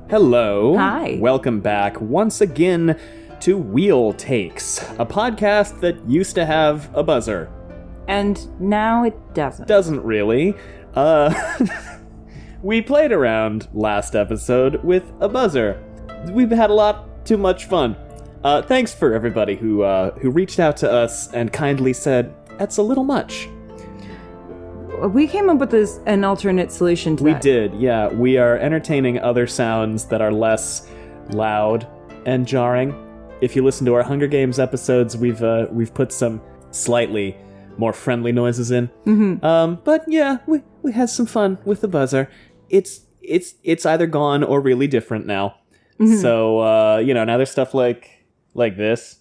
Hello. Hi. Welcome back once again to Wheel Takes, a podcast that used to have a buzzer. And now it doesn't. Doesn't really. We played around last episode with a buzzer. We've had a lot too much fun. Thanks for everybody who reached out to us and kindly said, that's a little much. We came up with an alternate solution to that. We did, yeah. We are entertaining other sounds that are less loud and jarring. If you listen to our Hunger Games episodes, we've put some slightly more friendly noises in. Mm-hmm. But yeah, we had some fun with the buzzer. It's either gone or really different now. Mm-hmm. So now there's stuff like this.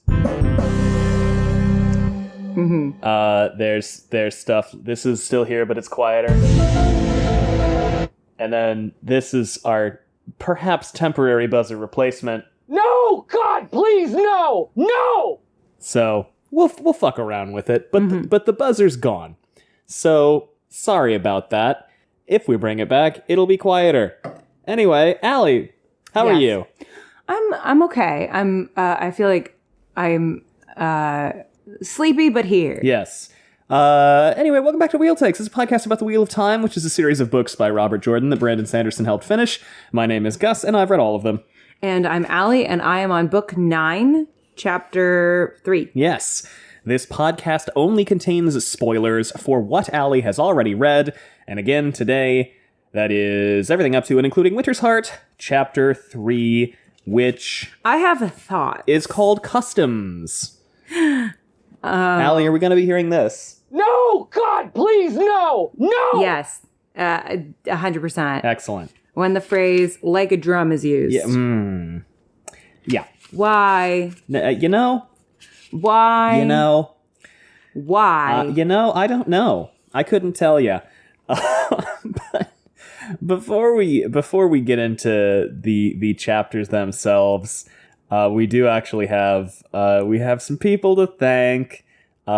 Mm-hmm. There's stuff. This is still here, but it's quieter. And then this is our perhaps temporary buzzer replacement. No! God, please, no! No! So we'll fuck around with it, but the buzzer's gone. So sorry about that. If we bring it back, it'll be quieter. Anyway, Allie, how are you? I'm okay. I feel like I'm sleepy, but here. Yes. Anyway, welcome back to Wheel Takes. This is a podcast about the Wheel of Time, which is a series of books by Robert Jordan that Brandon Sanderson helped finish. My name is Gus, and I've read all of them. And I'm Allie, and I am on book 9, chapter 3. Yes. This podcast only contains spoilers for what Allie has already read. And again, today, that is everything up to and including Winter's Heart, chapter 3, which... I have a thought. ...is called Customs. Allie, are we going to be hearing this? No! God, please, no! No! Yes. 100%. Excellent. When the phrase, like a drum, is used. Yeah. Yeah. Why? Why? Why? I don't know. I couldn't tell you. But before we get into the chapters themselves, we do actually have some people to thank.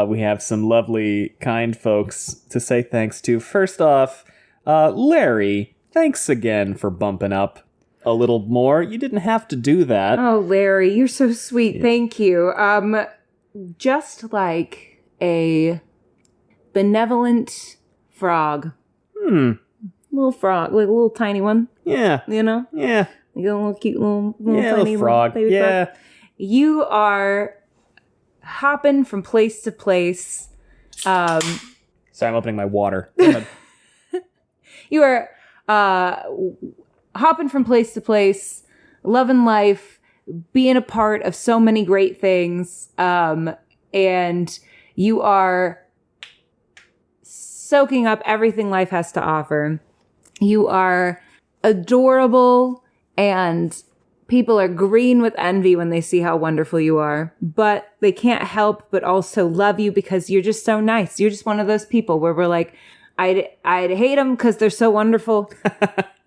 We have some lovely, kind folks to say thanks to. First off, Larry, thanks again for bumping up a little more. You didn't have to do that. Oh, Larry, you're so sweet. Yeah. Thank you. Just like a benevolent frog. Little frog, like a little tiny one. Yeah. You know? Yeah. Like a little cute little tiny frog. Baby frog. You are hopping from place to place. Sorry, I'm opening my water. You are hopping from place to place, loving life, being a part of so many great things, and you are soaking up everything life has to offer. You are adorable, and people are green with envy when they see how wonderful you are, but they can't help but also love you because you're just so nice. You're just one of those people where we're like, I'd hate them because they're so wonderful,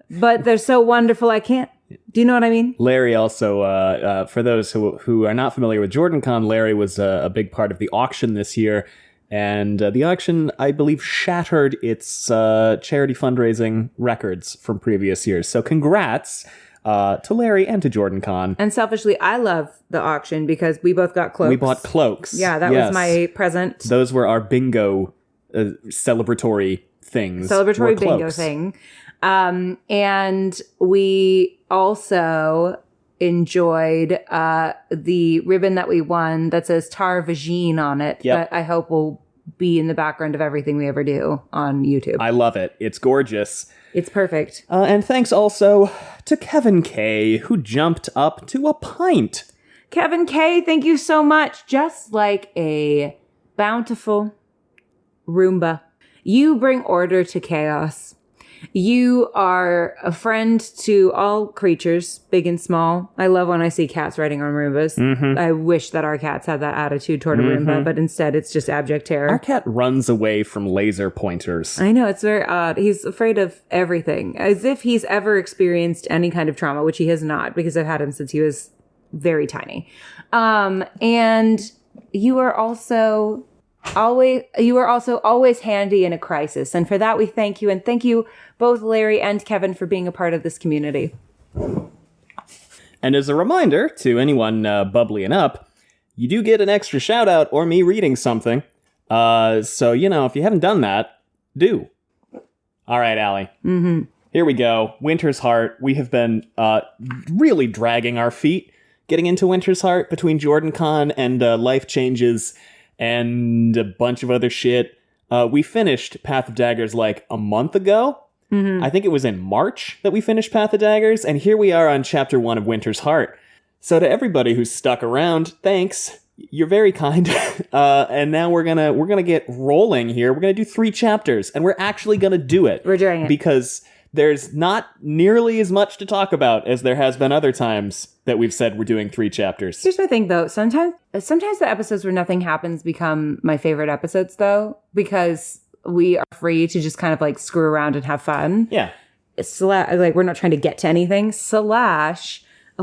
but they're so wonderful I can't. Do you know what I mean? Larry also, for those who are not familiar with JordanCon, Larry was a big part of the auction this year. And the auction, I believe, shattered its charity fundraising records from previous years. So congrats to Larry and to JordanCon. And selfishly, I love the auction because we both got cloaks. We bought cloaks. Yeah, that was my present. Those were our bingo celebratory things. Celebratory bingo thing. And we also enjoyed the ribbon that we won that says Tar Vagine on it. Yep. That I hope will be in the background of everything we ever do on YouTube. I love it. It's gorgeous. It's perfect. And thanks also to Kevin K, who jumped up to a pint. Kevin K, thank you so much. Just like a bountiful Roomba, you bring order to chaos. You are a friend to all creatures, big and small. I love when I see cats riding on Roombas. Mm-hmm. I wish that our cats had that attitude toward a Roomba, but instead it's just abject terror. Our cat runs away from laser pointers. I know, it's very odd. He's afraid of everything, as if he's ever experienced any kind of trauma, which he has not, because I've had him since he was very tiny. And you are also always handy in a crisis. And for that, we thank you. And thank you both Larry and Kevin for being a part of this community. And as a reminder to anyone bubbling up, you do get an extra shout out or me reading something. So, if you haven't done that, do. All right, Allie. Mm-hmm. Here we go. Winter's Heart. We have been really dragging our feet getting into Winter's Heart between Jordan Con and life changes and a bunch of other shit. We finished Path of Daggers like a month ago. I think it was in March that we finished Path of Daggers, and here we are on Chapter 1 of Winter's Heart. So to everybody who's stuck around, thanks. You're very kind. And now we're gonna get rolling here. We're gonna do 3 chapters, and we're actually gonna do it. We're doing it. Because there's not nearly as much to talk about as there has been other times that we've said we're doing 3 chapters. Here's the thing, though. Sometimes the episodes where nothing happens become my favorite episodes, though, because we are free to just kind of like screw around and have fun. Yeah. Like we're not trying to get to anything. / a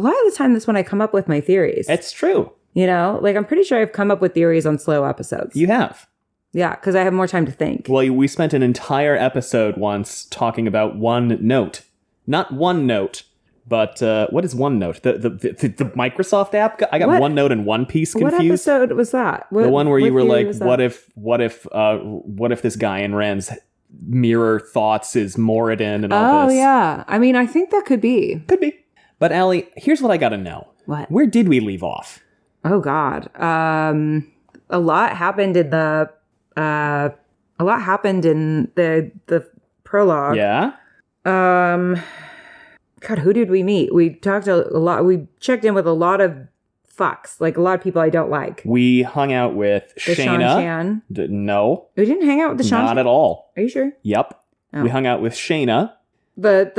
lot of the time that's when I come up with my theories. It's true. Like I'm pretty sure I've come up with theories on slow episodes. You have. Yeah, because I have more time to think. Well, we spent an entire episode once talking about OneNote. Not OneNote, but what is OneNote? The Microsoft app? I got OneNote and One Piece confused. What episode was that? The one where you were like, what if this guy in Ren's mirror thoughts is Moradin and all this? Oh, yeah. I mean, I think that could be. Could be. But Allie, here's what I gotta know. What? Where did we leave off? Oh, God. A lot happened in the prologue. Yeah? God, who did we meet? We talked a lot. We checked in with a lot of fucks, like a lot of people I don't like. We hung out with The Shayna. No. We didn't hang out with the Shan. Not at all. Are you sure? Yep. Oh. We hung out with Shayna. The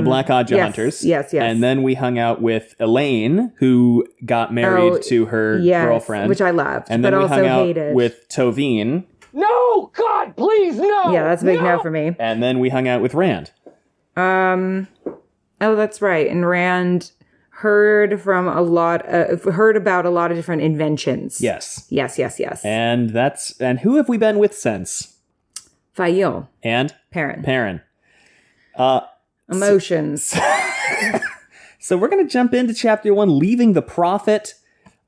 Black Adja Hunters. Yes. And then we hung out with Elaine, who got married to her girlfriend. Which I loved, and then but we also hung out hated. with Tovine. No, God, please, no. Yeah, that's a big no for me. And then we hung out with Rand. Oh, that's right. And Rand heard about a lot of different inventions. Yes. Yes. And who have we been with since? Faile. And? Perrin. So Emotions. we're going to jump into chapter 1, Leaving the Prophet.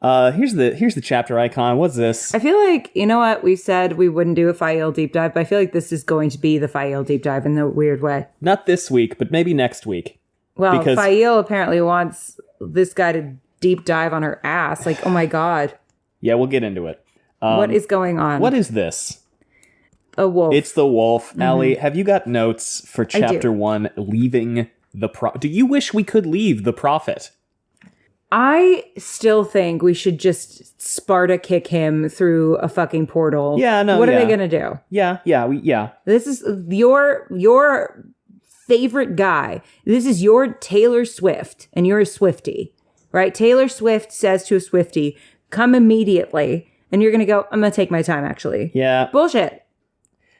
Here's the chapter icon. What's this? I feel like, you know what? We said we wouldn't do a Faile deep dive, but I feel like this is going to be the Faile deep dive in a weird way. Not this week, but maybe next week. Well, because Faile apparently wants this guy to deep dive on her ass. Like, oh my God. Yeah, we'll get into it. What is going on? What is this? A wolf. It's the wolf. Mm-hmm. Allie, have you got notes for chapter 1, Leaving the Prophet? Do you wish we could leave the Prophet? I still think we should just Sparta kick him through a fucking portal. Yeah, no, What are they going to do? Yeah. This is your favorite guy. This is your Taylor Swift, and you're a Swiftie, right? Taylor Swift says to a Swiftie, come immediately. And you're going to go, I'm going to take my time, actually. Yeah. Bullshit.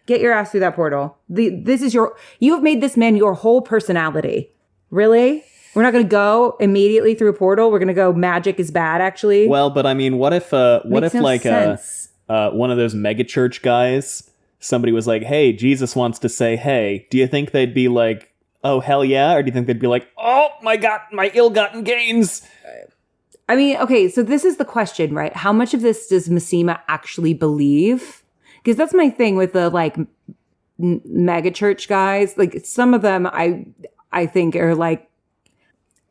Get your ass through that portal. You have made this man your whole personality. Really? We're not going to go immediately through a portal. We're going to go magic is bad, actually. Well, but I mean, what if one of those megachurch guys, somebody was like, hey, Jesus wants to say, hey, do you think they'd be like, oh, hell yeah? Or do you think they'd be like, oh my God, my ill-gotten gains? I mean, okay, so this is the question, right? How much of this does Massima actually believe? Because that's my thing with the like megachurch guys. Like some of them, I think are like,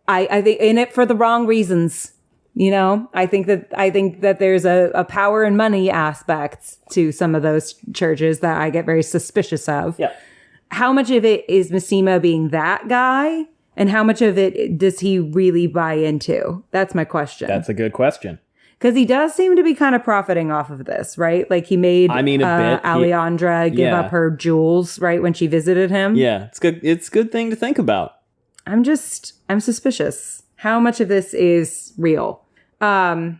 I think in it for the wrong reasons. You know, I think that there's a power and money aspect to some of those churches that I get very suspicious of. Yeah. How much of it is Massima being that guy? And how much of it does he really buy into? That's my question. That's a good question. Because he does seem to be kind of profiting off of this, right? Like he made a bit. Alejandra give up her jewels, right, when she visited him. Yeah, it's good. It's a good thing to think about. I'm suspicious. How much of this is real? All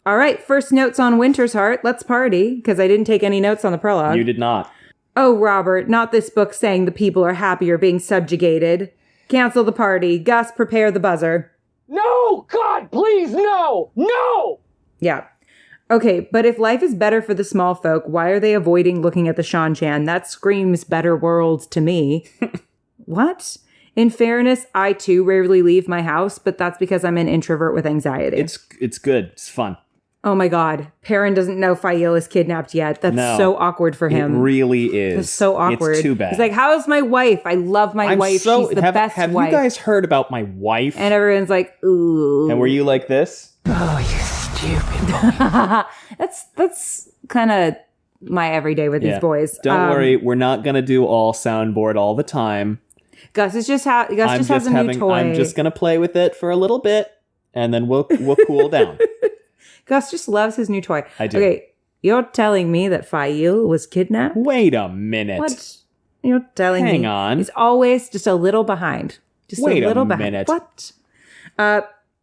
right, first notes on Winter's Heart. Let's party, because I didn't take any notes on the prologue. You did not. Oh, Robert, not this book saying the people are happy or being subjugated. Cancel the party. Gus, prepare the buzzer. No! God, please, no! No! Yeah. Okay, but if life is better for the small folk, why are they avoiding looking at the Shan-Chan? That screams better world to me. What? In fairness, I too rarely leave my house, but that's because I'm an introvert with anxiety. It's good. It's fun. Oh my God. Perrin doesn't know Faile is kidnapped yet. That's so awkward for him. It really is. It's so awkward. It's too bad. He's like, how's my wife? I love my wife. She's the best have wife. You guys heard about my wife? And everyone's like, ooh. And were you like this? Oh, you stupid. That's kind of my everyday with these boys. Don't worry. We're not going to do all soundboard all the time. Gus has a new toy. I'm just going to play with it for a little bit, and then we'll cool down. Gus just loves his new toy. I do. Okay, you're telling me that Faile was kidnapped? Wait a minute. What? You're telling me? Hang on. He's always just a little behind. Wait a minute. What?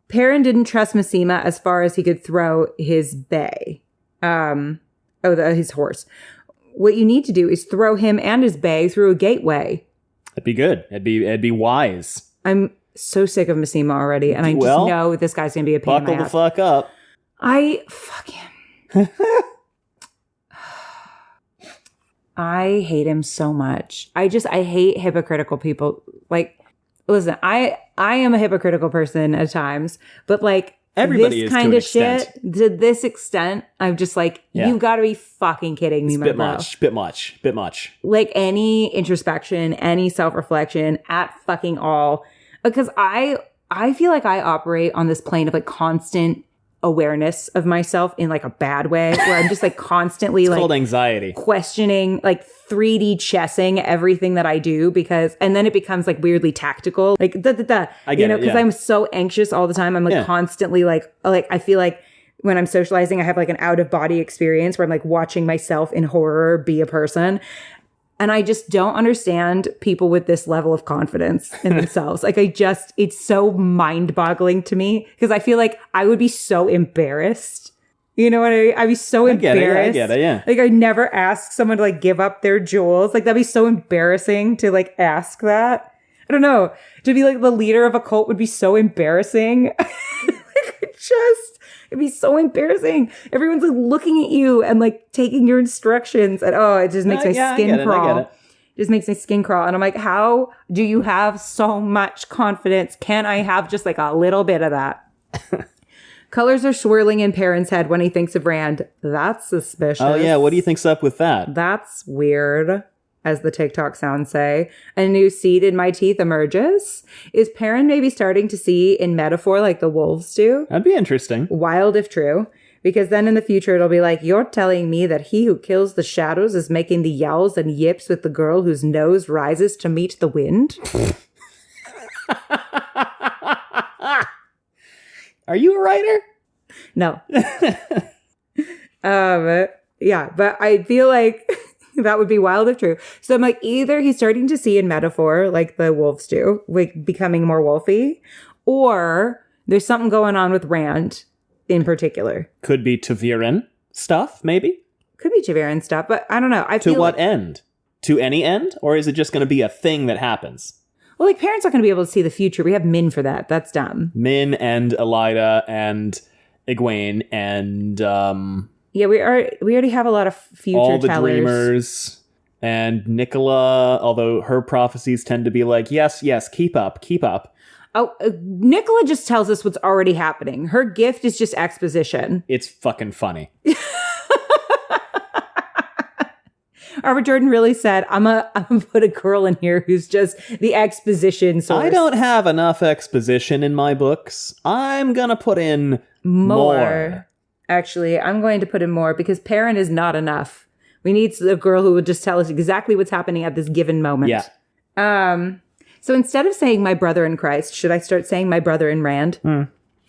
Perrin didn't trust Messima as far as he could throw his bay. His horse. What you need to do is throw him and his bay through a gateway. That'd be good. It'd be wise. I'm so sick of Messima already, and I just know this guy's gonna be a pain in my Buckle the ass. fuck up. Fuck him. I hate him so much. I hate hypocritical people. Like, listen, I am a hypocritical person at times, but like everybody this is kind to an of shit extent. to this extent, I'm just like, you've got to be fucking kidding me, It's my bit bro. bit much. Like any introspection, any self-reflection at fucking all, because I feel like I operate on this plane of like constant awareness of myself in like a bad way, where I'm just like constantly It's like called anxiety. questioning, like 3D chessing everything that I do, and then it becomes like weirdly tactical, like I get it, because I'm so anxious all the time. I'm like constantly like I feel like when I'm socializing, I have like an out of body experience where I'm like watching myself in horror be a person. And I just don't understand people with this level of confidence in themselves. Like it's so mind boggling to me, because I feel like I would be so embarrassed. You know what I mean? I'd be so embarrassed. I get it, yeah. Like I never ask someone to like give up their jewels. Like that'd be so embarrassing to like ask that. I don't know. To be like the leader of a cult would be so embarrassing. It'd be so embarrassing. Everyone's like looking at you and like taking your instructions, and it just makes my skin crawl. It just makes my skin crawl. And I'm like, how do you have so much confidence? Can I have just like a little bit of that? Colors are swirling in Perrin's head when he thinks of Rand. That's suspicious. Oh yeah, what do you think's up with that? That's weird, as the TikTok sounds say. A new seed in my teeth emerges. Is Perrin maybe starting to see in metaphor like the wolves do? That'd be interesting. Wild if true. Because then in the future it'll be like, you're telling me that he who kills the shadows is making the yowls and yips with the girl whose nose rises to meet the wind? Are you a writer? No. Yeah, but I feel like that would be wild if true. So I'm like, either he's starting to see in metaphor, like the wolves do, like becoming more wolfy, or there's something going on with Rand in particular. Could be Taviran stuff, maybe? Could be Taviran stuff, but I don't know. To what end? To any end? Or is it just going to be a thing that happens? Well, like, Perrin's not going to be able to see the future. We have Min for that. That's dumb. Min and Elida and Egwene and... yeah, we already have a lot of future all the tellers. dreamers. And Nicola, although her prophecies tend to be like, yes, keep up. Oh, Nicola just tells us what's already happening. Her gift is just exposition. It's fucking funny. Robert Jordan really said, I'm gonna put a girl in here who's just the exposition source. I don't have enough exposition in my books. I'm gonna put in more. Actually, I'm going to put in more, because Perrin is not enough. We need a girl who would just tell us exactly what's happening at this given moment. Yeah. So instead of saying my brother in Christ, should I start saying my brother in Rand?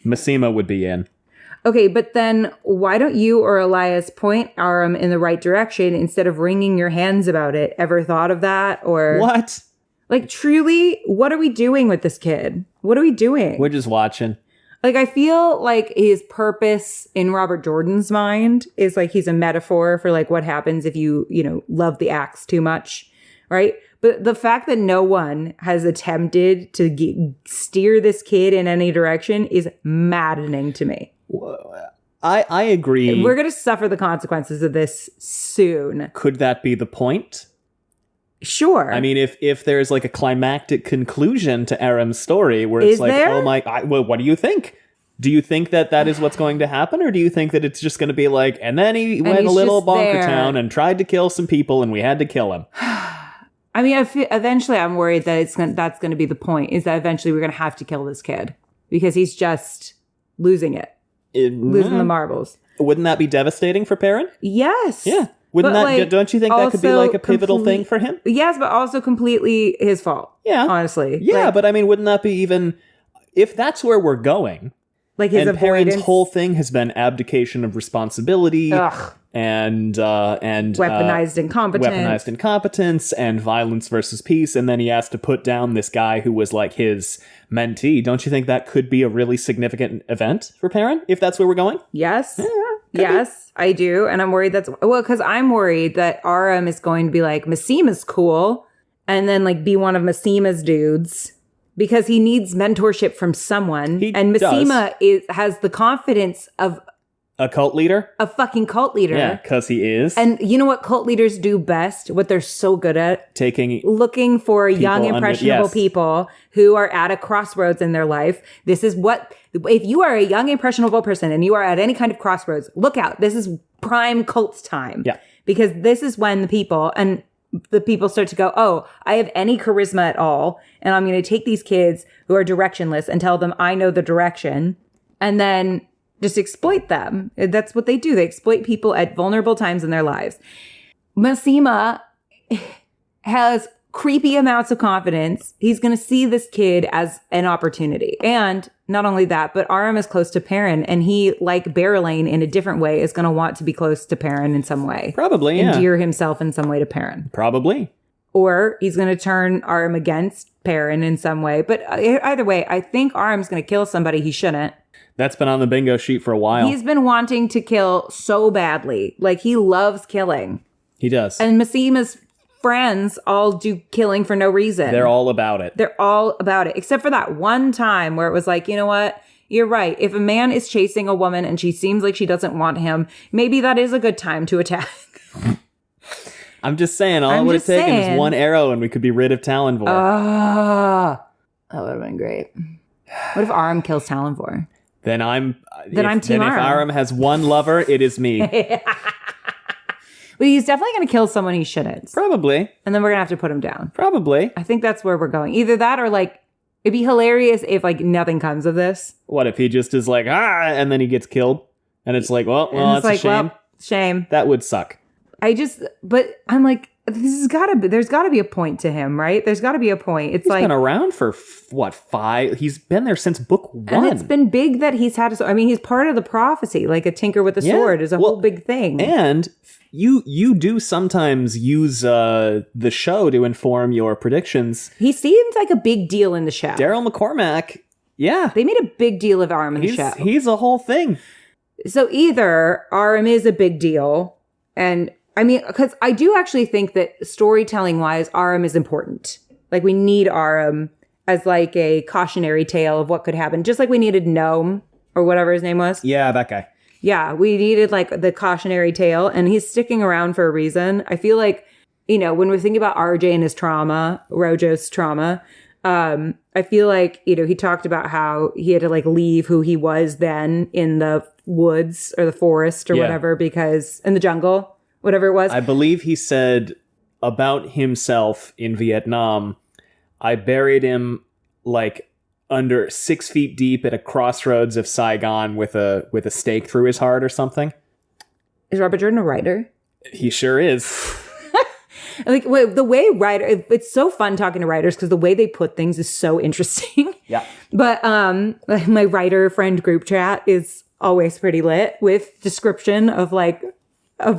Messima would be in. Okay, but then why don't you or Elias point Aram in the right direction instead of wringing your hands about it? Ever thought of that? Or What? like, truly, what are we doing with this kid? What are we doing? We're just watching. Like, I feel like his purpose in Robert Jordan's mind is like he's a metaphor for like what happens if you love the axe too much, right? But the fact that no one has attempted to steer this kid in any direction is maddening to me. I agree. We're going to suffer the consequences of this soon. Could that be the point? Sure. I mean, if there's like a climactic conclusion to Aram's story where it's Is like, there? oh my, well, what do you think? Do you think that is what's going to happen? Or do you think that it's just going to be like, and then he went a he's little just bonker there. town and tried to kill some people and we had to kill him? I mean, eventually I'm worried that that's going to be the point, is that eventually we're going to have to kill this kid because he's just losing it, losing the marbles. Wouldn't that be devastating for Perrin? Yes. Yeah. Wouldn't But, that, like, don't you think that could be also like a pivotal thing for him? Yes, but also completely his fault. Yeah. Honestly. Yeah, Like, but I mean, wouldn't that be even, if that's where we're going, like his and Perrin's avoidance. whole thing has been abdication of responsibility Ugh. and Weaponized incompetence. weaponized incompetence and violence versus peace, and then he has to put down this guy who was like his mentee. Don't you think that could be a really significant event for Perrin if that's where we're going? Yes. Yes, I do. And I'm worried because I'm worried that Aram is going to be like, Massima's cool, and then like be one of Massima's dudes because he needs mentorship from someone. He and Massima has the confidence of A cult leader? a fucking cult leader. Yeah, because he is And you know what cult leaders do best? What they're so good at? taking. Looking for young, under- impressionable yes. people who are at a crossroads in their life. This is what, if you are a young, impressionable person and you are at any kind of crossroads, look out. This is prime cults time. Yeah. Because this is when the people start to go, oh, I have any charisma at all. And I'm going to take these kids who are directionless and tell them I know the direction. And then just exploit them. That's what they do. They exploit people at vulnerable times in their lives. Massima has creepy amounts of confidence. He's going to see this kid as an opportunity. And not only that, but Aram is close to Perrin, and he, like Berelain in a different way, is going to want to be close to Perrin in some way. Probably, yeah. Endear himself in some way to Perrin. Probably. Or he's going to turn Aram against Perrin in some way. But either way, I think Aram's going to kill somebody he shouldn't. That's been on the bingo sheet for a while. He's been wanting to kill so badly. Like, he loves killing. He does. And Massima's friends all do killing for no reason. They're all about it. They're all about it. Except for that one time where it was like, you know what? You're right. If a man is chasing a woman and she seems like she doesn't want him, maybe that is a good time to attack. I'm just saying, all I'm it would have just taken saying. is one arrow and we could be rid of Talonvor. Ah, that would have been great. What if Aram kills Talonvor? Then I'm Team if Aram. Aram has one lover, it is me. But he's definitely going to kill someone he shouldn't. Probably. And then we're going to have to put him down. Probably. I think that's where we're going. Either that or like, it'd be hilarious if like nothing comes of this. What if he just is like, and then he gets killed? And it's like, well, And it's that's a shame. well, shame. That would suck. But I'm like, there's gotta be a point to him, right? There's gotta be a point. It's He's like, been around for, 5? He's been there since book 1. and it's been big that he's had he's part of the prophecy, like a tinker with a sword is a whole big thing. And you do sometimes use the show to inform your predictions. He seems like a big deal in the show. Daryl McCormack, yeah. They made a big deal of Aram in the show. He's a whole thing. So either Aram is a big deal, and I mean, because I do actually think that storytelling wise, Aram is important. Like, we need Aram as like a cautionary tale of what could happen. Just like we needed Gnome or whatever his name was. Yeah, that guy. Yeah, we needed like the cautionary tale, and he's sticking around for a reason. I feel like, when we think about RJ and his trauma, Rojo's trauma, I feel like, he talked about how he had to like leave who he was then in the woods or the forest or whatever, because in the jungle, whatever it was. I believe he said about himself in Vietnam, I buried him like under 6 feet deep at a crossroads of Saigon with a stake through his heart or something. Is Robert Jordan a writer? He sure is. Like, the way it's so fun talking to writers because the way they put things is so interesting. Yeah. But like my writer friend group chat is always pretty lit with description of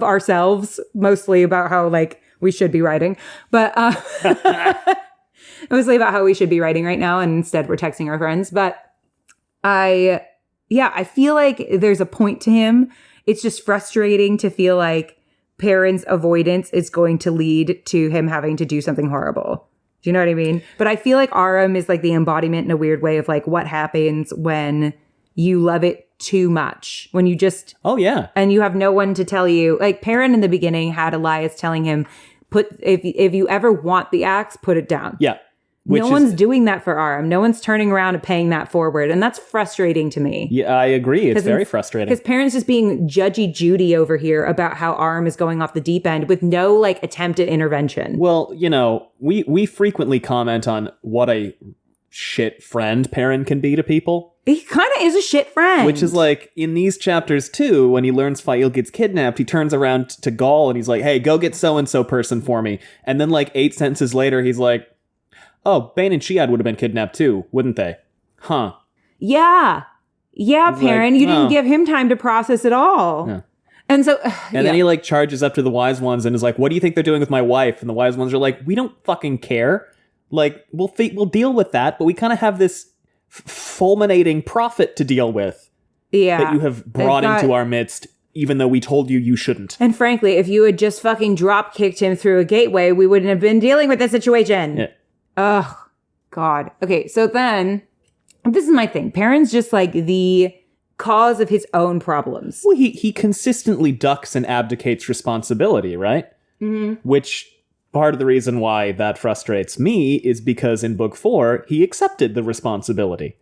ourselves, mostly about how like we should be writing, but mostly about how we should be writing right now, and instead we're texting our friends. But I feel like there's a point to him. It's just frustrating to feel like Perrin's avoidance is going to lead to him having to do something horrible. Do you know what I mean? But I feel like Aram is like the embodiment in a weird way of like what happens when you love it too much, when you just, Oh, yeah. and you have no one to tell you. Like, Perrin in the beginning had Elias telling him, if you ever want the axe, put it down. Yeah. No one's doing that for Aram. No one's turning around and paying that forward. And that's frustrating to me. Yeah, I agree. It's very frustrating. His parents just being judgy Judy over here about how Aram is going off the deep end with no like attempt at intervention. Well, we frequently comment on what a shit friend Perrin can be to people. He kind of is a shit friend. Which is like, in these chapters too, when he learns Faile gets kidnapped, he turns around to Ghaul and he's like, hey, go get so-and-so person for me. And then like 8 sentences later, he's like, oh, Bane and Shiad would have been kidnapped too, wouldn't they? Huh. Yeah. Yeah, Perrin, you didn't give him time to process it all. Yeah. And so... and then he like charges up to the Wise Ones and is like, what do you think they're doing with my wife? And the Wise Ones are like, we don't fucking care. Like, we'll deal with that, but we kind of have this fulminating prophet to deal with. Yeah. That you have brought into our midst, even though we told you shouldn't. And frankly, if you had just fucking drop-kicked him through a gateway, we wouldn't have been dealing with this situation. Yeah. Ugh, God. Okay, so then, this is my thing. Perrin's just like the cause of his own problems. Well, he consistently ducks and abdicates responsibility, right? Mm-hmm. Which, part of the reason why that frustrates me is because in book 4, he accepted the responsibility.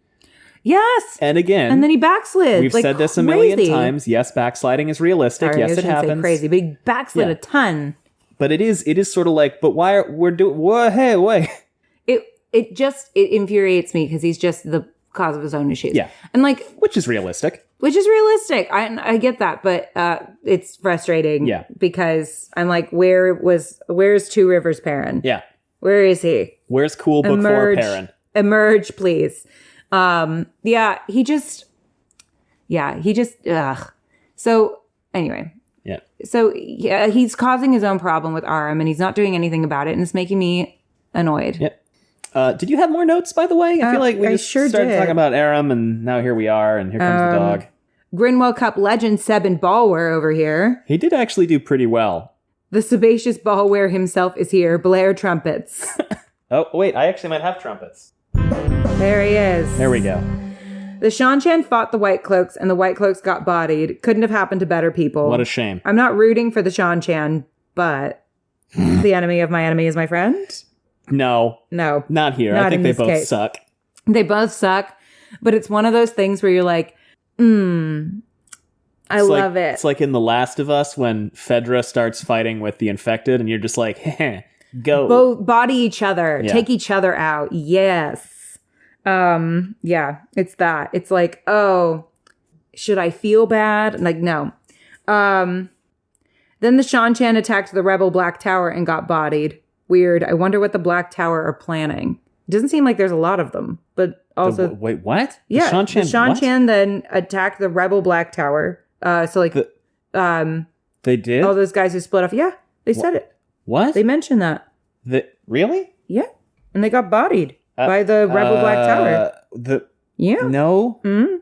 Yes. And again... and then he backslid. We've said this a million times. Yes, backsliding is realistic. Sorry, yes, it happens. Say crazy, but he backslid a ton. But it is sort of like, but why we're doing... Hey, wait... It infuriates me because he's just the cause of his own issues. Yeah. And like... Which is realistic. I get that, but it's frustrating. Yeah. Because I'm like, where's Two Rivers Perrin? Yeah. Where is he? Where's cool book 4 Perrin? Emerge, please. He just, ugh. So anyway. Yeah. So yeah, he's causing his own problem with Aram and he's not doing anything about it and it's making me annoyed. Yep. Did you have more notes, by the way? I feel like we just started talking about Aram, and now here we are, and here comes the dog. Grinwell Cup legend Sebin Balwer over here. He did actually do pretty well. The sebaceous Balwer himself is here. Blare trumpets. Oh, wait, I actually might have trumpets. There he is. There we go. The Shan-Chan fought the White Cloaks, and the White Cloaks got bodied. Couldn't have happened to better people. What a shame. I'm not rooting for the Shan-Chan, but the enemy of my enemy is my friend. No. Not here. I think they both suck. They both suck, but it's one of those things where you're like, I love it. It's like in The Last of Us when Fedra starts fighting with the infected and you're just like, heh, go. Both body each other, Yeah. take each other out. Yes. Yeah, it's that. It's like, oh, should I feel bad? Like, no. Then the Shan-Chan attacked the rebel Black Tower and got bodied. Weird. I wonder what the Black Tower are planning. It doesn't seem like there's a lot of them, but also... Wait, what? Yeah, the Shan-Chan then attacked the rebel Black Tower. They did? All those guys who split off. Yeah, they said it. What? They mentioned that. Really? Yeah. And they got bodied by the rebel Black Tower. Yeah. No? Mm-hmm.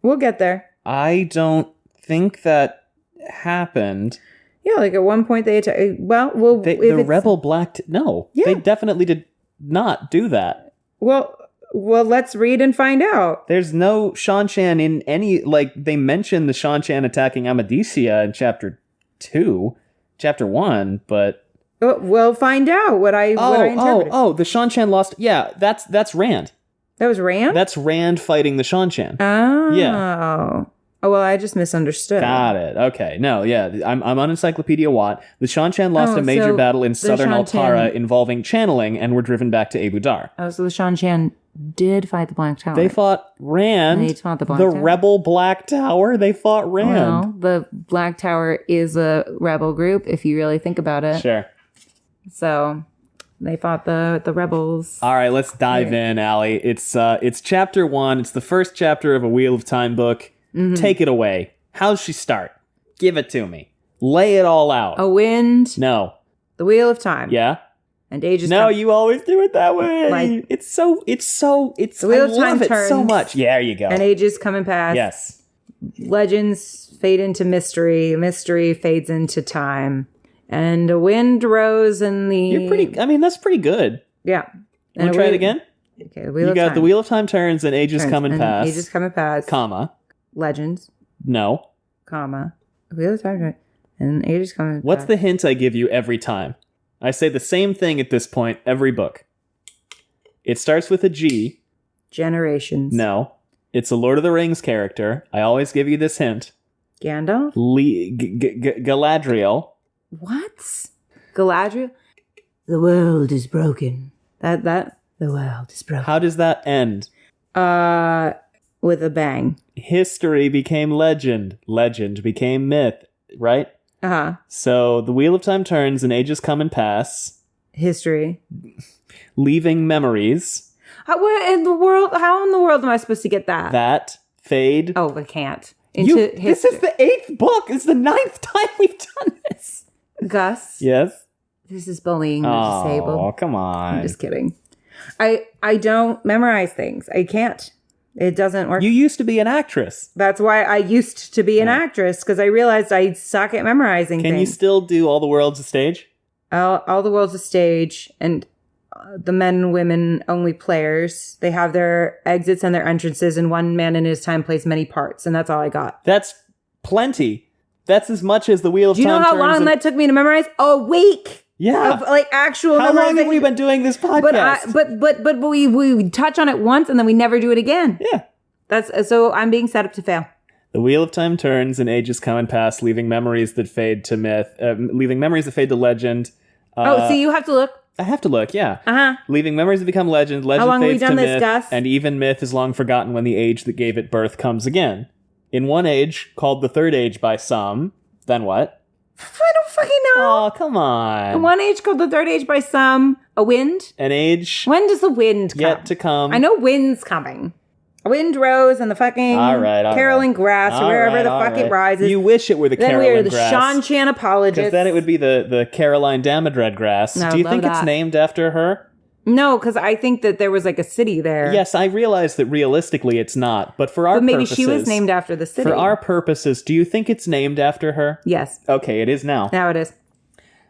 We'll get there. I don't think that happened. Yeah, like at one point they attacked... the rebel Black... No. Yeah. They definitely did not do that. Well, let's read and find out. There's no Shan-Chan in any... Like, they mentioned the Shan-Chan attacking Amadisia in chapter 2, chapter 1, but... We'll find out what I interpreted. The Shan-Chan lost... Yeah, that's Rand. That was Rand? That's Rand fighting the Shan-Chan. Oh. Yeah. Oh, well, I just misunderstood. Got it. Okay. No, yeah. I'm on Encyclopedia Watt. The Shan-Chan lost a major battle in southern Altara involving channeling and were driven back to Abu Dar. Oh, so the Shan-Chan did fight the Black Tower. They fought Rand. They fought the Black Tower. Rebel Black Tower. They fought Rand. Well, the Black Tower is a rebel group, if you really think about it. Sure. So... they fought the rebels. All right, let's dive in, Allie. It's chapter 1. It's the first chapter of a Wheel of Time book. Mm-hmm. Take it away. How's she start? Give it to me. Lay it all out. A wind. No. The Wheel of Time. Yeah. And ages. No, you always do it that way. It's the Wheel of Time turns so much. Yeah, there you go. And ages come and pass. Yes. Legends fade into mystery. Mystery fades into time. And a wind rose in the... that's pretty good. Yeah. Want to try it again? Okay, the Wheel of Time. The Wheel of Time turns and ages come and pass. Ages come and pass. Comma. Legends. No. Comma. The Wheel of Time turns. And Age is Coming What's Past. the hint I give you every time? I say the same thing at this point every book. It starts with a G. Generations. No. It's a Lord of the Rings character. I always give you this hint. Gandalf? Galadriel. What? Galadriel? The world is broken. The world is broken. How does that end? With a bang. History became legend. Legend became myth, right? Uh-huh. So the Wheel of Time turns and ages come and pass, History. leaving memories How in the world am I supposed to get that? that fade. Oh, I can't. Into history. This is the 8th book. It's the 9th time we've done this. Gus, Yes? this is bullying the Oh, disabled. come on. I'm just kidding. I don't memorize things. I can't. It doesn't work. You used to be an actress. That's why I used to be an actress, because I realized I suck at memorizing Can you things. still do All the World's a Stage? All the world's a stage, and the men and women only players. They have their exits and their entrances, and one man in his time plays many parts, and that's all I got. That's plenty. That's as much as the Wheel of Do you Time know how turns long and- that took me to memorize? A week Yeah. of like actual. How long have memorization. we been doing this podcast? But we touch on it once and then we never do it again. Yeah. That's so I'm being set up to fail. The Wheel of Time turns and ages come and pass, leaving memories that fade to myth, leaving memories that fade to legend. So you have to look. I have to look, yeah. Uh-huh. Leaving memories that become legend, legend long have we fades to done this, myth, Gus? and even myth is long forgotten when the age that gave it birth comes again. In one age, called the Third Age by some, then what? I don't fucking know. Oh, come on. One age called the third age by some. A wind? An age When does the wind come? yet to come. I know wind's coming. A wind rose and the fucking All right. caroling grass or wherever the fuck it rises. You wish it were the then we are Caroline the grass. Sean Chan apologists. Because then it would be the Caroline Damodred grass. No, Do you love think it's that. named after her? No, because I think that there was like a city there. Yes, I realize that realistically it's not. But for our But maybe purposes, she was named after the city. For our purposes, do you think it's named after her? Yes. Okay, it is now. Now it is.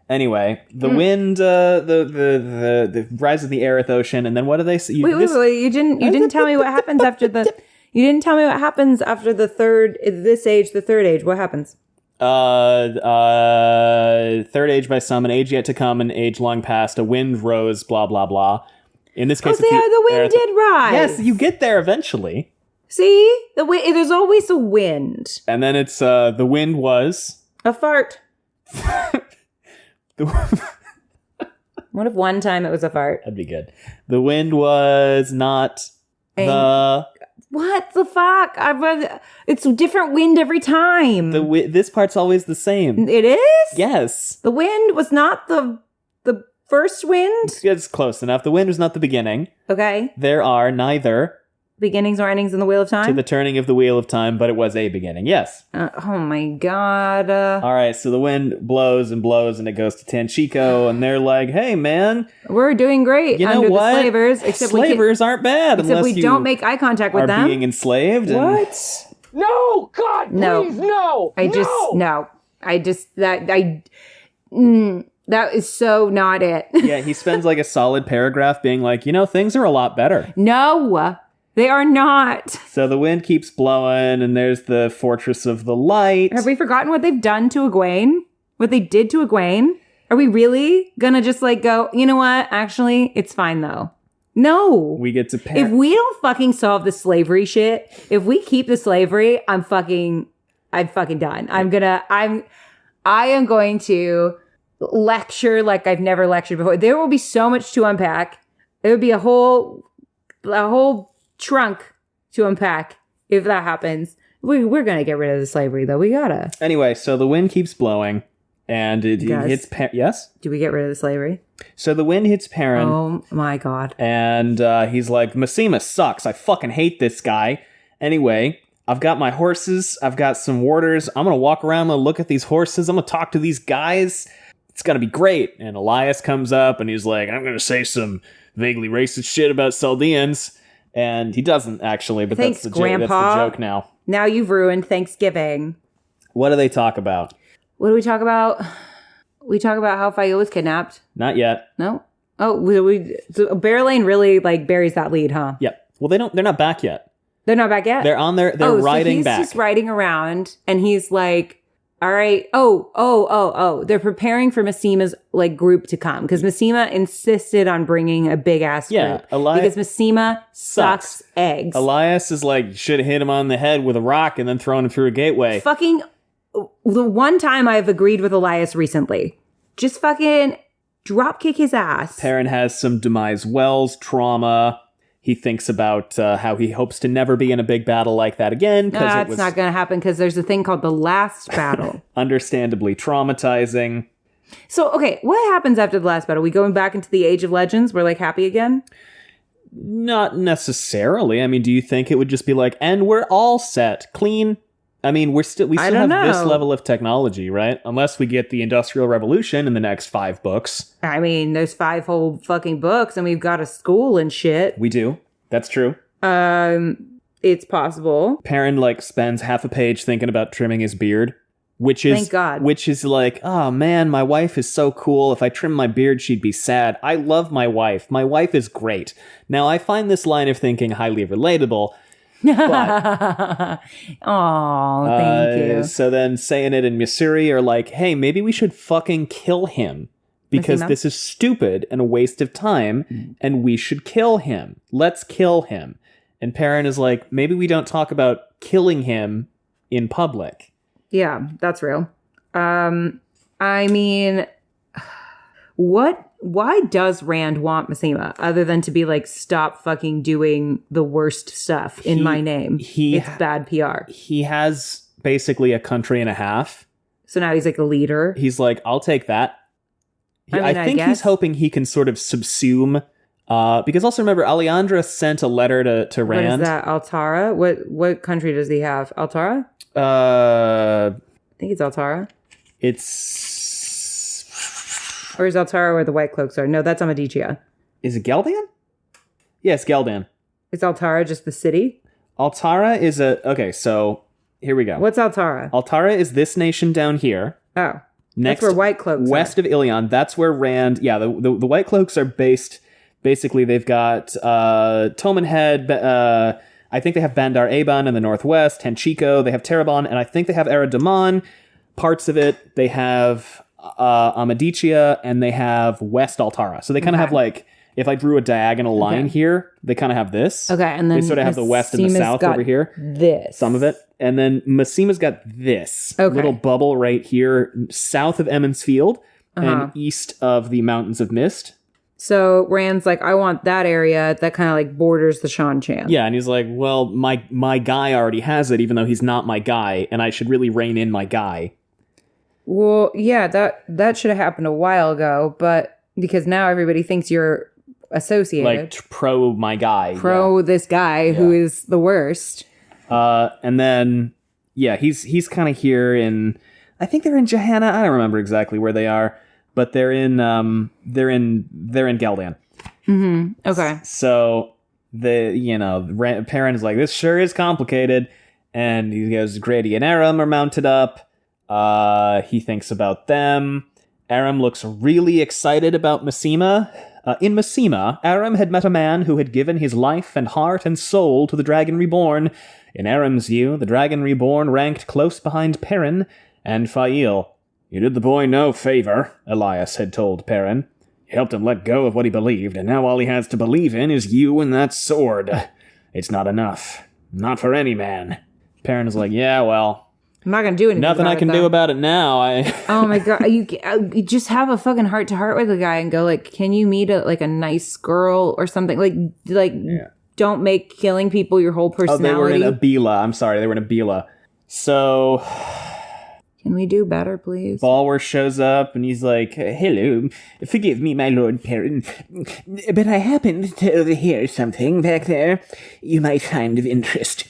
Anyway, the wind, the rise of the Aerith Ocean, and then what do they say? Wait. You didn't tell me what happens after the. You didn't tell me what happens after the third. This age, the third age. What happens? Third age by some, an age yet to come, an age long past, a wind rose, blah blah blah. In this case, Oh, the wind did rise. Yes, you get there eventually. See the wind. There's always a wind. And then it's the wind was. A fart. What if one time it was a fart? That'd be good. The wind was not the. What the fuck? It's a different wind every time. This part's always the same. It is? Yes. The wind was not the first wind? It's close enough. The wind was not the beginning. Okay. There are neither Beginnings or endings in the Wheel of Time? to the turning of the Wheel of Time, but it was a beginning. Yes. Oh my god. All right, so the wind blows and blows, and it goes to Tanchico, and they're like, "Hey, man, We're doing great you know under what? the slavers. Except Slavers aren't bad except unless we you don't make eye contact with are them. being enslaved." and- What? No, God, No. please, no. That is so not it. Yeah, he spends like a solid paragraph being like, things are a lot better. No, they are not. So the wind keeps blowing, and there's the Fortress of the Light. Have we forgotten what they've done to Egwene? What they did to Egwene? Are we really gonna just like go, you know what? Actually, it's fine though. No. We get to If we don't fucking solve the slavery shit, if we keep the slavery, I'm fucking done. I am going to lecture like I've never lectured before. There will be so much to unpack. There would be a whole trunk to unpack if that happens. We're gonna get rid of the slavery though. We gotta. Anyway, so the wind keeps blowing, and it Guys. hits. Yes. Do we get rid of the slavery? So the wind hits Perrin. Oh my god. And he's like, Massima sucks. I fucking hate this guy. Anyway, I've got my horses. I've got some warders. I'm going to walk around. I'm going to look at these horses. I'm going to talk to these guys. It's going to be great. And Elias comes up and he's like, I'm going to say some vaguely racist shit about Chaldeans. And he doesn't actually, but Thanks, that's the Grandpa. joke now. Now you've ruined Thanksgiving. What do they talk about? What do we talk about? We talk about how Faile was kidnapped. Not yet. No? Oh, so Berelain really like buries that lead, huh? Yep. Well, they're not back yet. They're not back yet? They're on their, they're so riding he's back. just riding around and he's like, All right. Oh. They're preparing for Massima's like group to come because Massima insisted on bringing a big ass group. Because Massima sucks eggs. Elias is like, you should have hit him on the head with a rock and then thrown him through a gateway. Fucking the one time I've agreed with Elias recently. Just fucking drop kick his ass. Perrin has some demise wells trauma. He thinks about how he hopes to never be in a big battle like that again. That's not going to happen because there's a thing called the last battle. Understandably traumatizing. So, okay, what happens after the last battle? We going back into the Age of Legends? We're like happy again? Not necessarily. I mean, do you think it would just be like, and we're all set, clean? I mean, we still have this level of technology, right? Unless we get the Industrial Revolution in the next 5 books. I mean, there's 5 whole fucking books, and we've got a school and shit. We do. That's true. It's possible. Perrin like spends half a page thinking about trimming his beard, which is thank God. Which is like, oh man, my wife is so cool. If I trim my beard, she'd be sad. I love my wife. My wife is great. Now, I find this line of thinking highly relatable. But, thank you. So then Sayanid and Missouri are like, hey, maybe we should fucking kill him because this is stupid and a waste of time and we should kill him. Let's kill him. And Perrin is like, maybe we don't talk about killing him in public. Yeah, that's real. I mean, why does Rand want Massima other than to be like, stop fucking doing the worst stuff in my name? It's bad PR. He has basically a country and a half. So now he's like a leader. He's like, I'll take that. I think he's hoping he can sort of subsume. Because also remember, Alejandra sent a letter to Rand. What is that? Altara? What country does he have? Altara? I think it's Altara. Or is Altara where the White Cloaks are? No, that's Amadicia. Is it Ghealdan? Yes, Ghealdan. Is Altara just the city? Altara is okay, so here we go. What's Altara? Altara is this nation down here. Oh. Next, that's where White Cloaks west of Ilion. That's where Rand... Yeah, the White Cloaks are based... Basically, they've got Tomenhead... I think they have Bandar Aban in the northwest, Henchiko, they have Terabon, and I think they have Eredamon. Parts of it, they have... Amadicia, and they have West Altara. So they kind of have like, if I drew a diagonal line here, they kind of have this. Okay, and then they sort of have the west and the south over here. This. Some of it. And then Massima's got this little bubble right here, south of Emmons Field and east of the Mountains of Mist. So Rand's like, I want that area that kind of like borders the Shan-Chan. Yeah, and he's like, well, my guy already has it, even though he's not my guy, and I should really rein in my guy. Well, yeah, that should have happened a while ago, but because now everybody thinks you're associated. Like, pro my guy. This guy who is the worst. And then, yeah, he's kind of here in, I think they're in Johanna. I don't remember exactly where they are, but they're in Ghealdan. Mm-hmm. Okay. So Perrin is like, this sure is complicated. And he goes, Grady and Aram are mounted up. He thinks about them. Aram looks really excited about Massima. In Massima, Aram had met a man who had given his life and heart and soul to the Dragon Reborn. In Aram's view, the Dragon Reborn ranked close behind Perrin and Faile. You did the boy no favor, Elias had told Perrin. You helped him let go of what he believed, and now all he has to believe in is you and that sword. It's not enough. Not for any man. Perrin is like, yeah, well... I'm not gonna do anything. Nothing I can do about it now. Oh my god! You just have a fucking heart to heart with a guy and go like, "Can you meet a nice girl or something?" Don't make killing people your whole personality. Oh, they were in Abila. I'm sorry, they were in Abila. So, can we do better, please? Balwer shows up and he's like, "Hello, forgive me, my lord Perrin, but I happened to overhear something back there you might find of interest."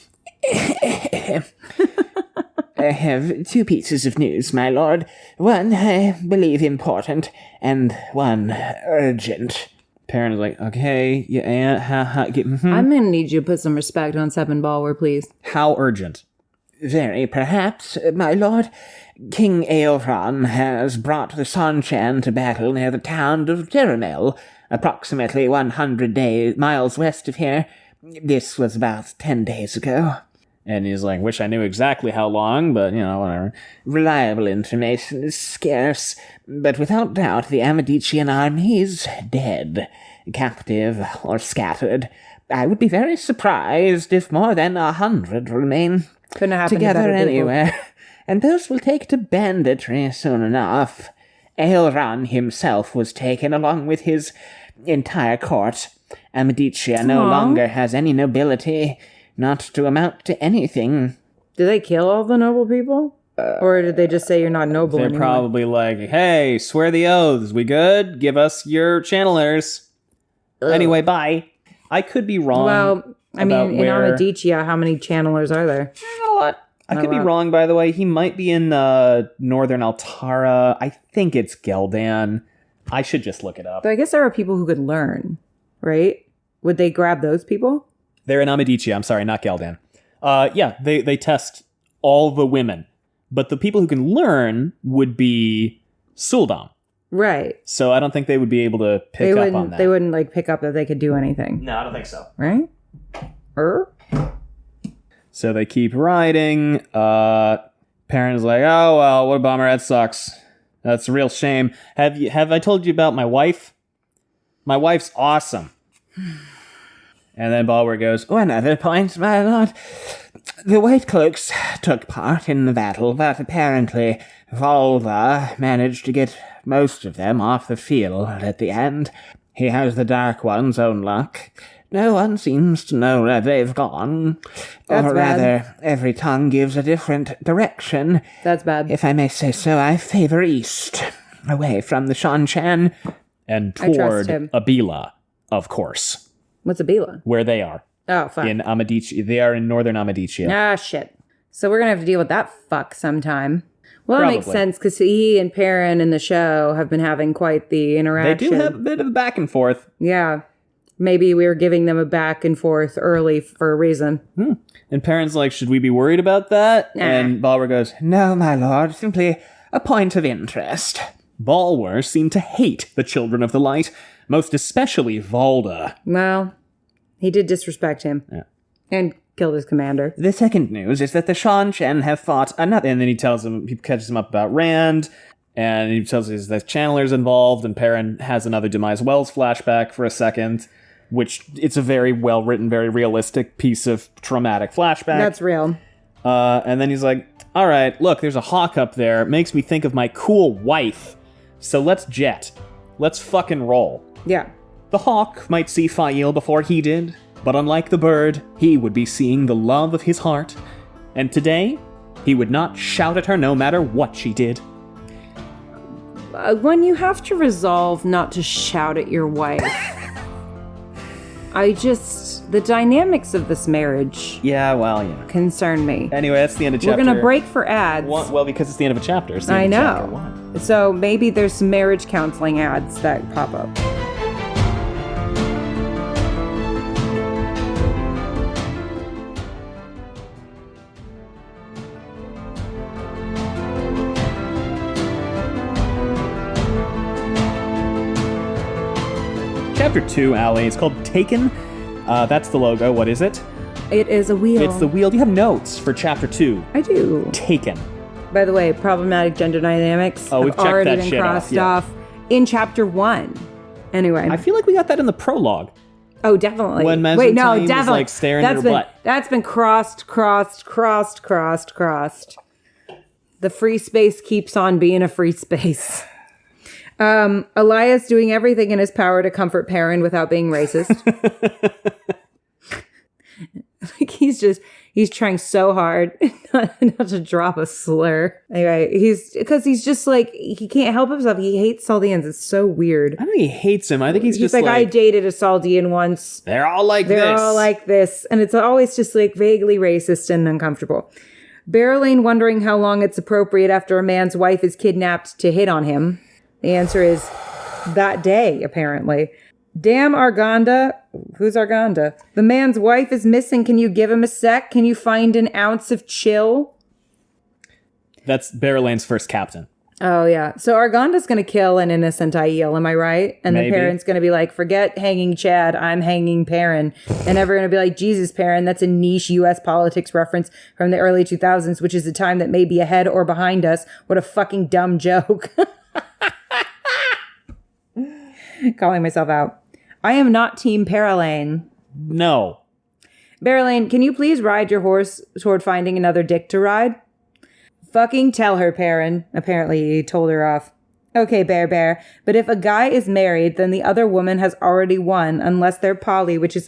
I have 2 pieces of news, my lord. One, I believe, important, and one urgent. Perrin is like, okay, yeah, I'm gonna need you to put some respect on Seven Balwer, please. How urgent? Very perhaps, my lord. King Eothran has brought the Shan-Chan to battle near the town of Terenel, approximately 100 miles west of here. This was about 10 days ago. And he's like, wish I knew exactly how long, but, whatever. Reliable information is scarce, but without doubt the Amadician army is dead, captive, or scattered. I would be very surprised if more than 100 remain Couldn't happen together to better anywhere, and those will take to banditry soon enough. Aelran himself was taken along with his entire court. Amadicia no longer has any nobility, not to amount to anything. Did they kill all the noble people? Or did they just say you're not noble They're anymore? probably like, hey, swear the oaths. We good? Give us your channelers. Anyway, bye. I could be wrong. Well, I mean, in Amadicia, how many channelers are there? A lot. I could be wrong, by the way. He might be in Northern Altara. I think it's Ghealdan. I should just look it up. So I guess there are people who could learn, right? Would they grab those people? They're in Amadicia. I'm sorry, not Ghealdan. Yeah, they test all the women. But the people who can learn would be Suldam. Right. So I don't think they would be able to pick up on that. They wouldn't pick up that they could do anything. No, I don't think so. Right? So they keep riding. Perrin's like, oh, well, what a bummer. That sucks. That's a real shame. Have I told you about my wife? My wife's awesome. And then Balwer goes, One other point, my lord. The White Cloaks took part in the battle, but apparently Volva managed to get most of them off the field at the end. He has the Dark One's own luck. No one seems to know where they've gone. That's or bad. rather, every tongue gives a different direction. That's bad. If I may say so, I favor east, away from the Shanchan. and I trust toward him. Abila, of course, What's Abila? where they are. Oh, fuck. In Amadicia. They are in Northern Amadicia. Ah, shit. So we're going to have to deal with that fuck sometime. Well, that makes Probably. sense because he and Perrin in the show have been having quite the They interaction. do have a bit of a back and forth. Yeah. Maybe we were giving them a back and forth early for a reason. And Perrin's like, should we be worried about that? Nah. And Balwer goes, No, my lord, simply a point of interest. Balwer seemed to hate the Children of the Light, most especially Valda. Well, he did disrespect him. Yeah. And killed his commander. The second news is that the Shanchan have fought another. And then he catches him up about Rand, and he tells us that Chandler's involved, and Perrin has another Demise Wells flashback for a second, which it's a very well-written, very realistic piece of traumatic flashback. That's real. And then he's like, all right, look, there's a hawk up there. It makes me think of my cool wife. So let's jet. Let's fucking roll. Yeah. The hawk might see Faile before he did, but unlike the bird, he would be seeing the love of his heart. And today, he would not shout at her no matter what she did. When you have to resolve not to shout at your wife, the dynamics of this marriage Yeah, well, concern me. Anyway, that's the end of chapter. We're going to break for ads. Well, because it's the end of a chapter. It's the I end of chapter know. 1. So maybe there's some marriage counseling ads that pop up. Chapter 2, Allie. It's called Taken. That's the logo. What is it? It is a wheel. It's the wheel. Do you have notes for chapter 2? I do. Taken. By the way, problematic gender dynamics Oh, we've have checked already that been shit off, crossed yeah. off in chapter 1. Anyway. I feel like we got that in the prologue. Oh, definitely. When Wait, no, Mezzantine was, definitely. like, staring at her butt. That's been crossed. The free space keeps on being a free space. Elias doing everything in his power to comfort Perrin without being racist. Like he's trying so hard not to drop a slur. Anyway, he's just like, he can't help himself. He hates Saldeans. It's so weird. I don't think he hates him. I think he's just like, I dated a Saldean once. they're all like They're this. all like this. And it's always just like vaguely racist and uncomfortable. Berelain wondering how long it's appropriate after a man's wife is kidnapped to hit on him. The answer is that day, apparently. Damn Arganda. Who's Arganda? The man's wife is missing. Can you give him a sec? Can you find an ounce of chill? That's Berelain's first captain. Oh, yeah. So Arganda's going to kill an innocent Aiel, am I right? And Maybe. the Perrin's going to be like, forget hanging Chad, I'm hanging Perrin. And everyone going to be like, Jesus, Perrin, that's a niche U.S. politics reference from the early 2000s, which is a time that may be ahead or behind us. What a fucking dumb joke. Calling myself out. I am not Team Berelain. No. Berelain, can you please ride your horse toward finding another dick to ride? Fucking tell her, Perrin. Apparently, he told her off. Okay, Bear. But if a guy is married, then the other woman has already won, unless they're poly, which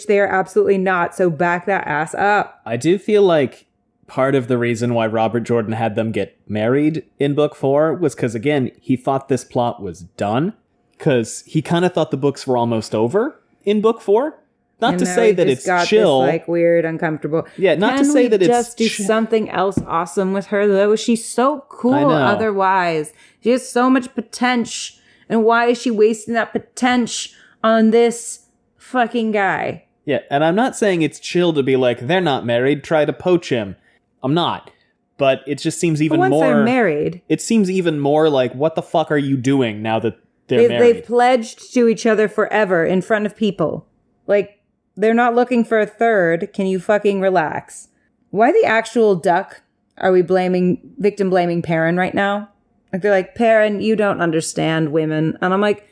they are absolutely not. So back that ass up. I do feel like part of the reason why Robert Jordan had them get married in book 4 was because, again, he thought this plot was done. Because he kind of thought the books were almost over in book 4. Not to say that it's chill. This, like, weird, uncomfortable. Yeah, not to say that it's just do something else awesome with her, though. She's so cool otherwise. She has so much potential. And why is she wasting that potential on this fucking guy? Yeah, and I'm not saying it's chill to be like, they're not married, try to poach him. I'm not. But it just seems even once more... they're married. It seems even more like, what the fuck are you doing now that they're married? They've pledged to each other forever in front of people. Like... They're not looking for a third. Can you fucking relax? Why the actual duck are we victim blaming Perrin right now? Like, they're like, Perrin, you don't understand women. And I'm like,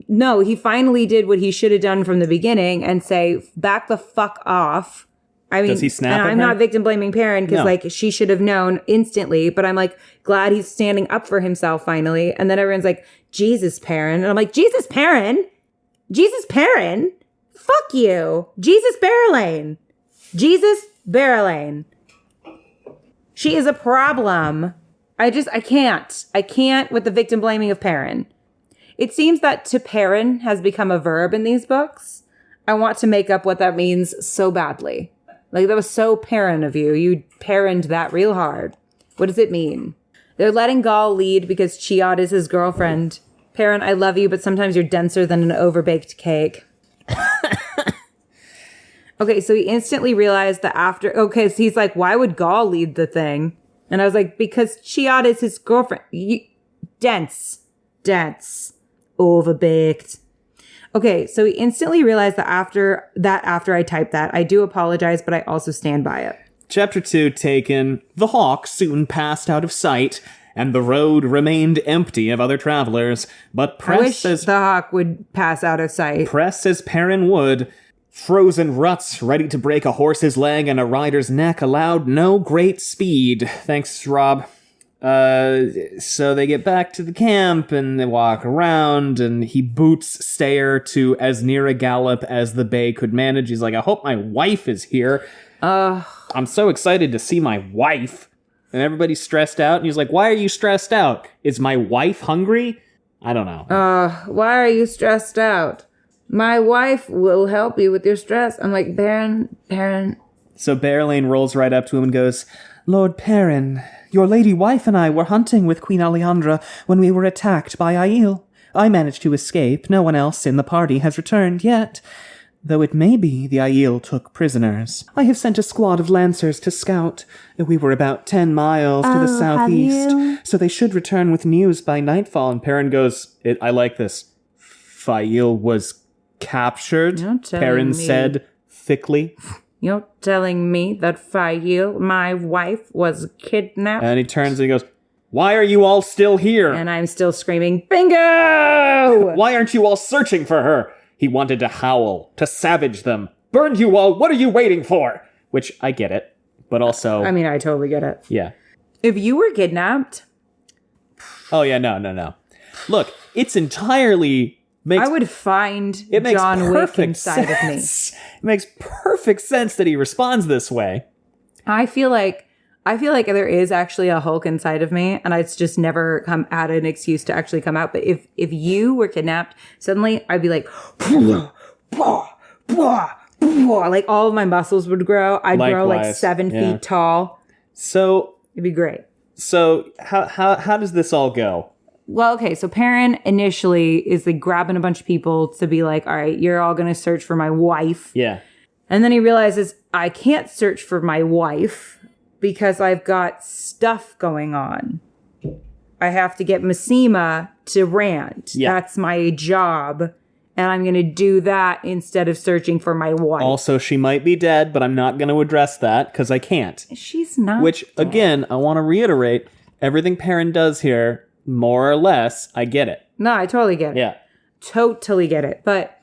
no, he finally did what he should have done from the beginning and say, back the fuck off. I mean, does he snap at I'm her? not victim blaming Perrin because, No. like, she should have known instantly. But I'm like, glad he's standing up for himself finally. And then everyone's like, Jesus, Perrin. And I'm like, Jesus, Perrin? Jesus, Perrin? Fuck you. Jesus Berelain. Jesus Berelain. She is a problem. I can't. I can't with the victim blaming of Perrin. It seems that to Perrin has become a verb in these books. I want to make up what that means so badly. Like, that was so Perrin of you. You Perrined that real hard. What does it mean? They're letting Ghaul lead because Chiad is his girlfriend. Perrin, I love you, but sometimes you're denser than an overbaked cake. Okay, so he instantly realized that after... Okay, so he's like, why would Ghaul lead the thing? And I was like, because Chiad is his girlfriend. Dense. Overbaked. Okay, so he instantly realized that after I typed that, I do apologize, but I also stand by it. Chapter 2 taken. The hawk soon passed out of sight, and the road remained empty of other travelers. But I wish the hawk would pass out of sight. Press as Perrin would. Frozen ruts ready to break a horse's leg and a rider's neck allowed no great speed. Thanks, Rob. So they get back to the camp and they walk around and he boots Stayer to as near a gallop as the bay could manage. He's like, I hope my wife is here. I'm so excited to see my wife. And everybody's stressed out. And he's like, why are you stressed out? Is my wife hungry? I don't know. Why are you stressed out? My wife will help you with your stress. I'm like, Perrin. So Berelain rolls right up to him and goes, Lord Perrin, your lady wife and I were hunting with Queen Aleandra when we were attacked by Aiel. I managed to escape. No one else in the party has returned yet. Though it may be the Aiel took prisoners. I have sent a squad of lancers to scout. We were about 10 miles to the southeast, so they should return with news by nightfall. and Perrin goes, I like this. Faile was captured, Perrin said thickly. You're telling me that Faile, my wife, was kidnapped? And he turns and he goes, why are you all still here? And I'm still screaming, bingo! Why aren't you all searching for her? He wanted to howl, to savage them. Burned you all, what are you waiting for? Which, I get it, but also... I mean, I totally get it. Yeah. If you were kidnapped... Oh, yeah, no. Look, it's entirely... I would find John Wick inside of me. It makes perfect sense that he responds this way. I feel like there is actually a Hulk inside of me, and it's just never had an excuse to actually come out. But if you were kidnapped, suddenly I'd be like, like all of my muscles would grow. I'd grow like 7 feet tall. So it'd be great. So how does this all go? Well, okay, so Perrin initially is like grabbing a bunch of people to be like, all right, you're all going to search for my wife. Yeah. And then he realizes, I can't search for my wife because I've got stuff going on. I have to get Massima to rant. Yeah. That's my job. And I'm going to do that instead of searching for my wife. Also, she might be dead, but I'm not going to address that because I can't. She's not Which, dead. again, I want to reiterate, everything Perrin does here, more or less, I get it. No, I totally get it. Yeah. Totally get it. But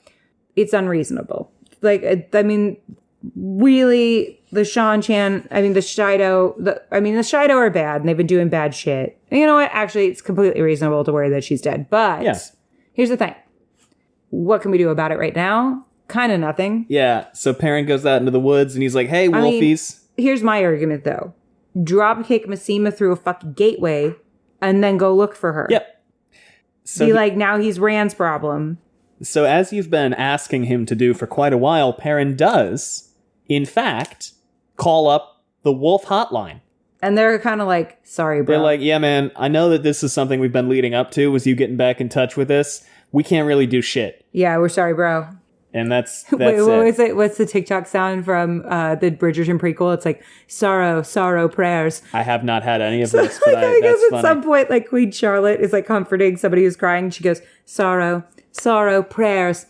it's unreasonable. Like, I mean, really, the Shan-Chan, I mean, the Shido, the Shido are bad, and they've been doing bad shit. And you know what? Actually, it's completely reasonable to worry that she's dead. But here's the thing. What can we do about it right now? Kind of nothing. Yeah, so Perrin goes out into the woods, and he's like, hey, wolfies. Here's my argument, though. Dropkick Massima through a fucking gateway, and then go look for her. Yep. So now he's Rand's problem. So as you've been asking him to do for quite a while, Perrin does, in fact, call up the wolf hotline. And they're kind of like, sorry, bro. They're like, yeah, man, I know that this is something we've been leading up to, was you getting back in touch with us. We can't really do shit. Yeah, we're sorry, bro. And that's Wait, it. what was it? What's the TikTok sound from the Bridgerton prequel? It's like, sorrow, prayers. I have not had any of this, but I guess that's at funny. some point, like, Queen Charlotte is like comforting somebody who's crying. She goes, sorrow, prayers.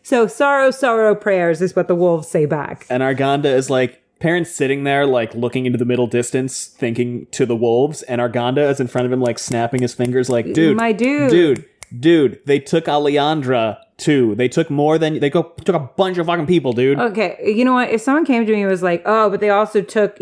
So sorrow, prayers is what the wolves say back. And Arganda is like, Perrin's sitting there, like, looking into the middle distance, thinking to the wolves, and Arganda is in front of him, like, snapping his fingers, like, dude. My dude. Dude, they took Alejandra, too. They took took a bunch of fucking people, dude. Okay, you know what? If someone came to me and was like, oh, but they also took,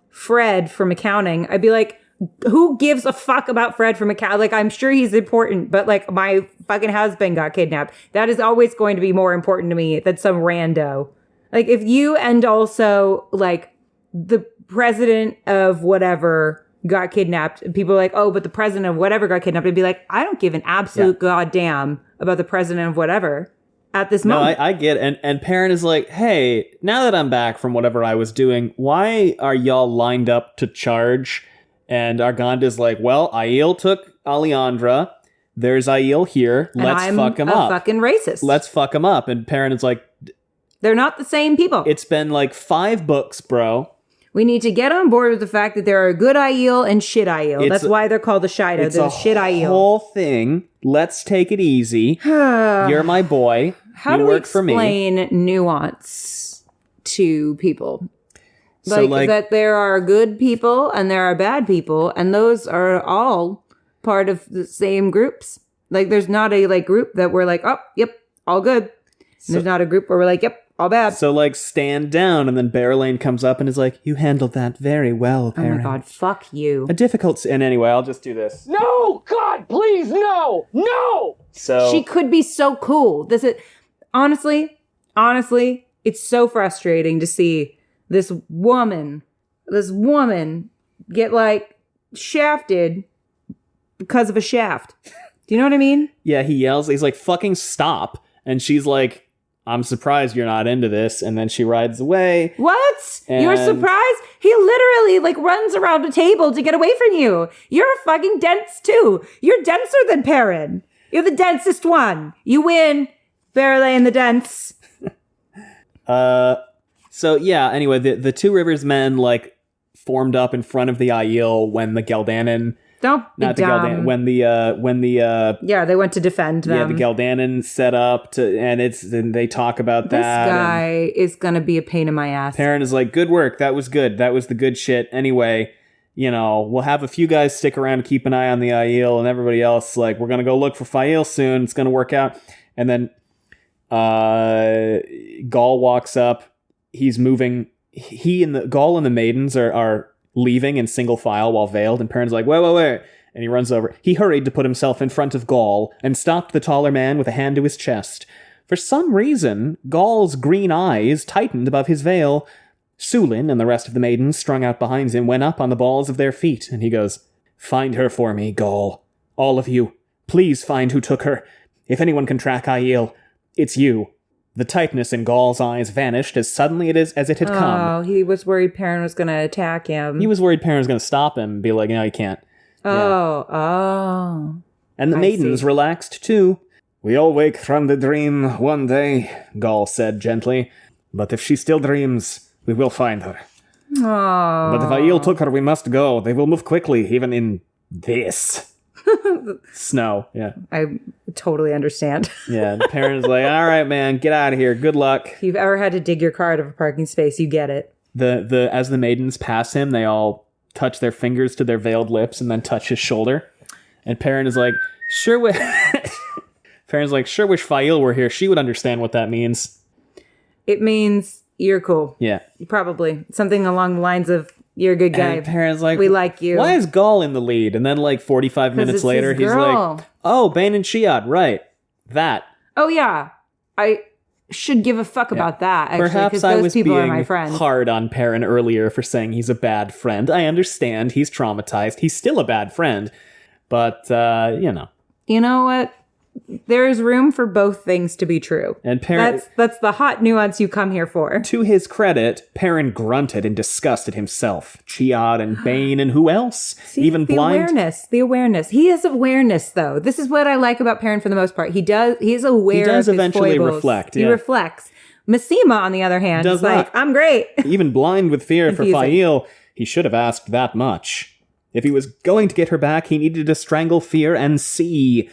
Fred from accounting, I'd be like, who gives a fuck about Fred from accounting? Like, I'm sure he's important, but, like, my fucking husband got kidnapped. That is always going to be more important to me than some rando. Like, if you and also, like, the president of whatever got kidnapped, and people are like, oh, but the president of whatever got kidnapped, I'd be like, I don't give an absolute goddamn about the president of whatever at this moment. No, I get it. And Perrin is like, hey, now that I'm back from whatever I was doing, why are y'all lined up to charge? And Arganda's like, well, Aiel took Alejandra. There's Aiel here. Let's fuck him up. I'm a fucking racist. Let's fuck him up. And Perrin is like, they're not the same people. it's been like 5 books, bro. We need to get on board with the fact that there are good Aiel and shit Aiel. That's why they're called the Shido. It's They're a the shit Aiel. whole thing. Let's take it easy. You're my boy. How you do we work for me. explain nuance to people? So, Like that there are good people and there are bad people, and those are all part of the same groups. Like, there's not a like group that we're like, oh, yep, all good. And there's not a group where we're like, yep, all bad. So, like, stand down, and then Berelain comes up and is like, you handled that very well, Oh Perrin. my god, fuck you. A difficult... And anyway, I'll just do this. No! God, please, no! No! So... She could be so cool. This is honestly, it's so frustrating to see this woman get like shafted because of a shaft. Do you know what I mean? Yeah, he yells. He's like, fucking stop. And she's like, I'm surprised you're not into this. And then she rides away. What? You're And- surprised? He literally like runs around a table to get away from you. You're fucking dense too. You're denser than Perrin. You're the densest one. You win. Berelain the dense. So yeah, anyway, the Two Rivers men like formed up in front of the Aiel when the Ghealdanin, Don't be not the dumb. Ghealdanin, when the Yeah, they went to defend them. yeah, the Ghealdanin set up to, and they talk about This that. guy is gonna be a pain in my ass. Perrin is like, good work, that was good, that was the good shit. Anyway, we'll have a few guys stick around and keep an eye on the Aiel, and everybody else, like, we're gonna go look for Faile soon, it's gonna work out. And then Ghaul walks up. He's moving. Ghaul and the maidens are leaving in single file while veiled, and Perrin's like, wait. And he runs over. He hurried to put himself in front of Ghaul and stopped the taller man with a hand to his chest. For some reason, Ghaul's green eyes tightened above his veil. Sulin and the rest of the maidens strung out behind him went up on the balls of their feet, and he goes, find her for me, Ghaul. All of you. Please find who took her. If anyone can track Aiel, it's you. The tightness in Ghaul's eyes vanished as suddenly as it had come. Oh, he was worried Perrin was going to attack him. He was worried Perrin was going to stop him and be like, no, you can't. Oh. And the maidens see. relaxed too. We all wake from the dream one day, Ghaul said gently. But if she still dreams, we will find her. Oh. But if Faile took her, we must go. They will move quickly, even in this snow. Yeah. I totally understand. Yeah. The parent's like, all right, man, get out of here. Good luck. If you've ever had to dig your car out of a parking space, you get it. As the maidens pass him, they all touch their fingers to their veiled lips and then touch his shoulder. And Perrin is like, Perrin's like, sure wish Faile were here. She would understand what that means. It means you're cool. Yeah. Probably. Something along the lines of, you're a good guy. And Perrin's like, we like you. Why is Gall in the lead? And then like 45 minutes it's later, his he's girl. like, oh, Bane and Ch1-3, right. That. Oh, yeah. I should give a fuck about that, actually, Perhaps because I those was people are being my friends. hard on Perrin earlier for saying he's a bad friend. I understand. He's traumatized. He's still a bad friend. But, you know. You know what? There is room for both things to be true. And Perrin... That's the hot nuance you come here for. To his credit, Perrin grunted in disgust at himself. Ch1-3 and Bane and who else? See, Even the blind... The awareness. He has awareness, though. This is what I like about Perrin for the most part. He's aware He does of his eventually foibles. reflect, He yeah. reflects. Massima, on the other hand, Does is like, not. I'm great. Even blind with fear for Confusing. Faile, he should have asked that much. If he was going to get her back, he needed to strangle fear and see.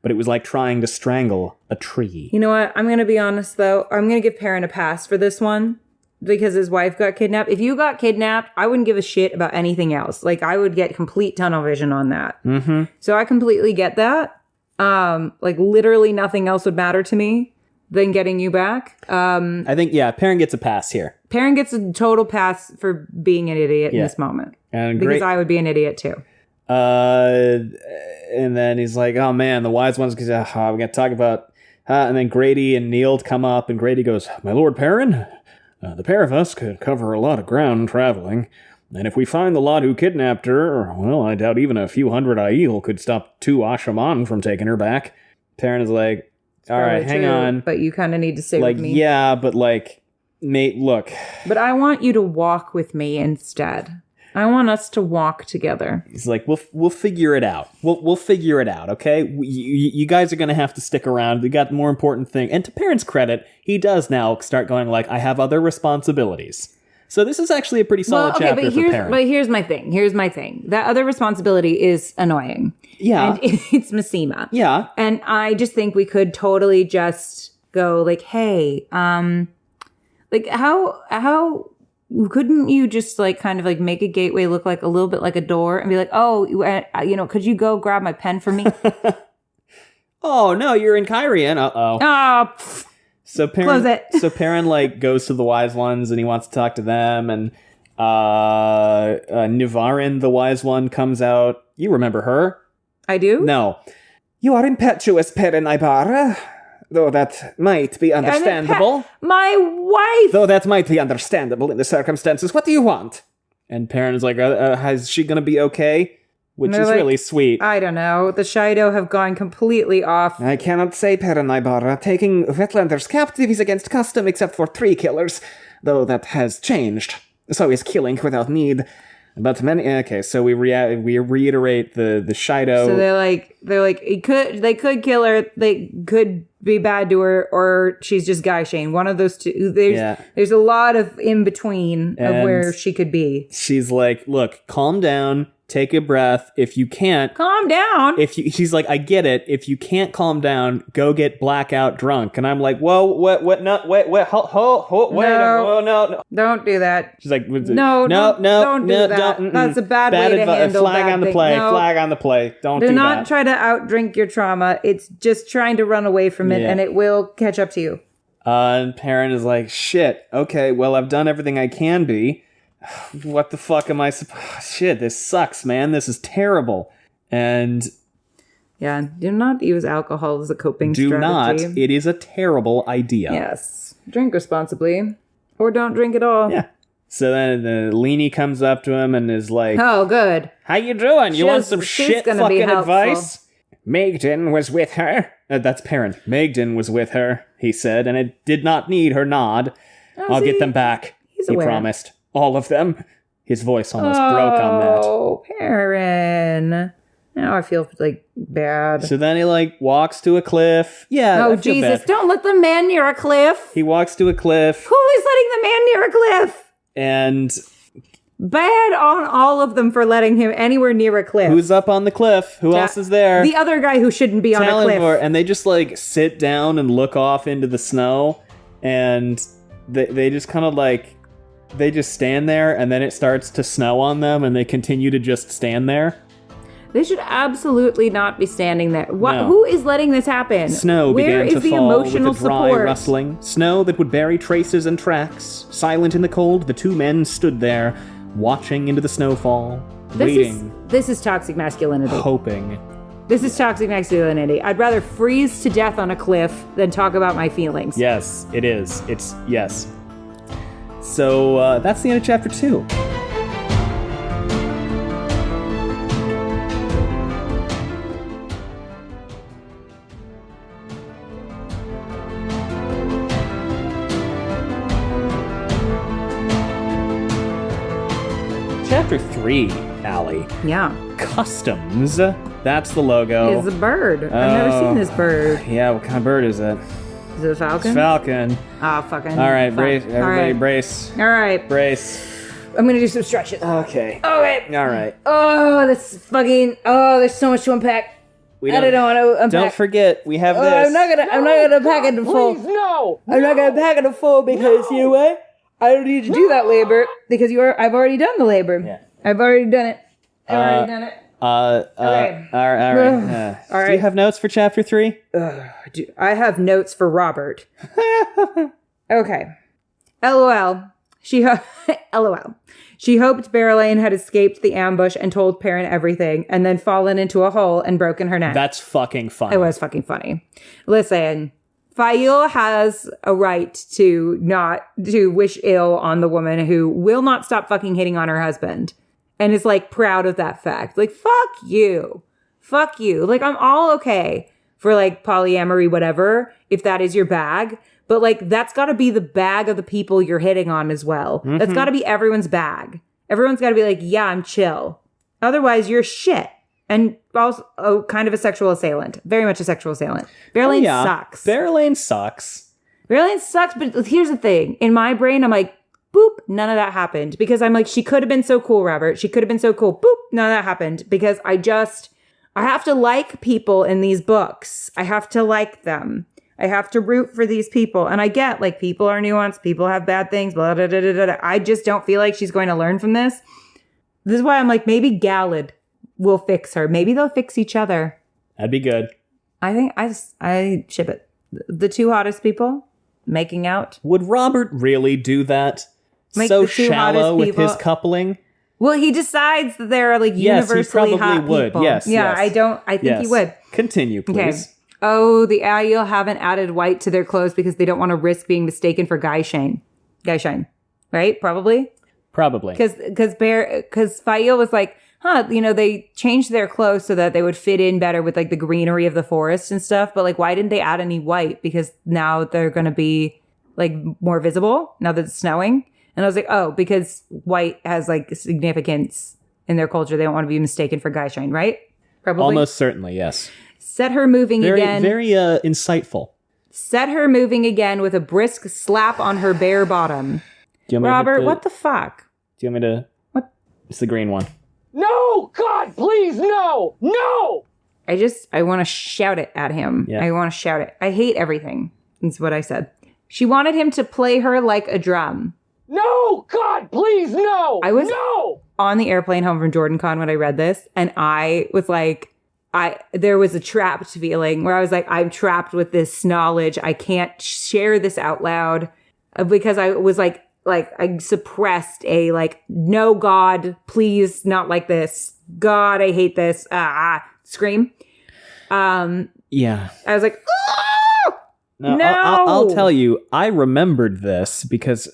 But it was like trying to strangle a tree. You know what? I'm going to be honest, though. I'm going to give Perrin a pass for this one because his wife got kidnapped. If you got kidnapped, I wouldn't give a shit about anything else. Like, I would get complete tunnel vision on that. Mm-hmm. So I completely get that. Like, literally nothing else would matter to me than getting you back. I think, yeah, Perrin gets a pass here. Perrin gets a total pass for being an idiot in this moment. And because I would be an idiot, too. And then he's like, oh man, the wise ones, because we got to talk about... and then Grady and Neil come up, and Grady goes, my lord Perrin, the pair of us could cover a lot of ground traveling. And if we find the lot who kidnapped her, well, I doubt even a few hundred Aiel could stop 2 Ashaman from taking her back. Perrin is like, all right, hang on. But you kind of need to stay Like, with me. yeah, but like, mate, look. But I want you to walk with me instead. I want us to walk together. He's like, we'll figure it out. We'll figure it out, okay? You guys are going to have to stick around. We got more important thing. And to Perrin's credit, he does now start going like, I have other responsibilities. So this is actually a pretty solid chapter for Perrin. But here's my thing. That other responsibility is annoying. Yeah. And it's Massima. Yeah. And I just think we could totally just go like, hey, like how couldn't you just like kind of like make a gateway look like a little bit like a door and be like, oh, could you go grab my pen for me? Oh, no, you're in Kyrian. Uh-oh. Oh, So Perrin, close it. So Perrin like goes to the wise ones and he wants to talk to them, and Nivarin, the wise one, comes out. You remember her? I do? No. You are impetuous, Perrin Ibarra. Though that might be understandable. My wife! Though that might be understandable in the circumstances. What do you want? And Perrin is like, is she gonna be okay? Which they're is like, really sweet. I don't know. The Shido have gone completely off. I cannot say, Perrin Ibarra. Taking wetlanders captive is against custom except for 3 killers. Though that has changed. So is killing without need. But many... Okay, so we reiterate the Shido. So they're like they could kill her, they could be bad to her, or she's just Guy Shane. One of those two. There's a lot of in between of where she could be. She's like, look, calm down. Take a breath. If you can't... Calm down. She's like, I get it. If you can't calm down, go get blackout drunk. And I'm like, whoa, what, no, wait, no. Don't do that. She's like, No, don't do that. That's a bad way to handle flag bad on the thing. play. No. Flag on the play. Don't do Do not that. try to outdrink your trauma. It's just trying to run away from it, Yeah. and it will catch up to you. And Perrin is like, shit, okay, well, I've done everything I can be. What the fuck am I shit, this sucks, man. This is terrible. And Yeah, do not use alcohol as a coping strategy. It is a terrible idea. Yes. Drink responsibly. Or don't drink at all. Yeah. So then the Leanie comes up to him and is like, Oh, good. how you doing? You want some she's shit gonna be fucking helpful. advice? Megden was with her. That's Perrin. Megden was with her, he said, and it did not need her nod. I'll get them back, he aware. promised. All of them. His voice almost broke on that. Oh, Perrin. Now I feel like bad. So then he like walks to a cliff. Yeah. Oh, I feel Jesus. bad. Don't let the man near a cliff. He walks to a cliff Who is letting the man near a cliff? and Bad on all of them for letting him anywhere near a cliff. Who's up on the cliff? Who else is there? The other guy who shouldn't be on a cliff. And they just like sit down and look off into the snow, and they just kind of like, they just stand there, and then it starts to snow on them, and they continue to just stand there. They should absolutely not be standing there. No. Who is letting this happen? Snow Where began is to the fall emotional with a dry support? rustling. Snow that would bury traces and tracks. Silent in the cold, the two men stood there, watching into the snowfall, waiting, This is toxic masculinity. hoping. This is toxic masculinity. I'd rather freeze to death on a cliff than talk about my feelings. Yes, it is. Yes. So that's the end of chapter 2. Chapter 3, Allie. Yeah. Customs. That's the logo. It's a bird. I've never seen this bird. Yeah, what kind of bird is it? Is it a falcon? It's falcon. Ah, fucking. All right, fuck. brace. All Everybody right. brace. All right. Brace. I'm going to do some stretches. Okay. Okay. All right. Oh, that's fucking. Oh, there's so much to unpack. We I don't want to unpack. Don't forget, we have this. I'm not gonna pack it in full. Please, no! I'm not gonna pack it in full because you know what? I don't need to do that labor because I've already done the labor. Yeah. I've already done it. I've already done it. Okay. All right. All Do you have notes for chapter 3? I have notes for Robert. Okay. LOL. LOL. She hoped Berelain had escaped the ambush and told Perrin everything, and then fallen into a hole and broken her neck. That's fucking funny. It was fucking funny. Listen, Faile has a right to wish ill on the woman who will not stop fucking hitting on her husband. And is like proud of that fact. Like, fuck you. Fuck you. Like, I'm all okay for like polyamory, whatever, if that is your bag. But like, that's gotta be the bag of the people you're hitting on as well. Mm-hmm. That's gotta be everyone's bag. Everyone's gotta be like, yeah, I'm chill. Otherwise, you're shit. And also kind of a sexual assailant. Very much a sexual assailant. Berelain sucks. Berelain sucks. Berelain sucks, but here's the thing. In my brain, I'm like, boop, none of that happened. Because I'm like, she could have been so cool, Robert. She could have been so cool. Boop, none of that happened. Because I have to like people in these books. I have to like them. I have to root for these people. And I get, like, people are nuanced. People have bad things. Blah, blah, blah, blah, blah. I just don't feel like she's going to learn from this. This is why I'm like, maybe Ghealdan will fix her. Maybe they'll fix each other. That'd be good. I think I ship it. The two hottest people making out. Would Robert really do that? Make So the two shallow hottest with people- his coupling? Well, he decides that they're like Yes, he universally probably hot would. people. Yes, yeah, yes. I think he would. Continue, Okay. please. Oh, the Aiel haven't added white to their clothes because they don't want to risk being mistaken for Guy Shine, right? Probably because Faile was like, they changed their clothes so that they would fit in better with like the greenery of the forest and stuff. But like, why didn't they add any white? Because now they're going to be like more visible now that it's snowing. And I was like, oh, because white has like significance in their culture. They don't want to be mistaken for Guy Shine, right? Probably. Almost certainly, yes. Set her moving again. Very insightful. Set her moving again with a brisk slap on her bare bottom. Do you want me to Robert, hit the- what the fuck? Do you want me to... What? It's the green one. No! God, please, no! No! I want to shout it at him. Yeah. I want to shout it. I hate everything. That's what I said. She wanted him to play her like a drum. No! God, please, no! I was- No! On the airplane home from JordanCon when I read this, and I was like, there was a trapped feeling where I was like, I'm trapped with this knowledge. I can't share this out loud because I was like I suppressed a like, no, God, please, not like this. God, I hate this. Scream. Yeah. I was like, No, No! I'll tell you, I remembered this because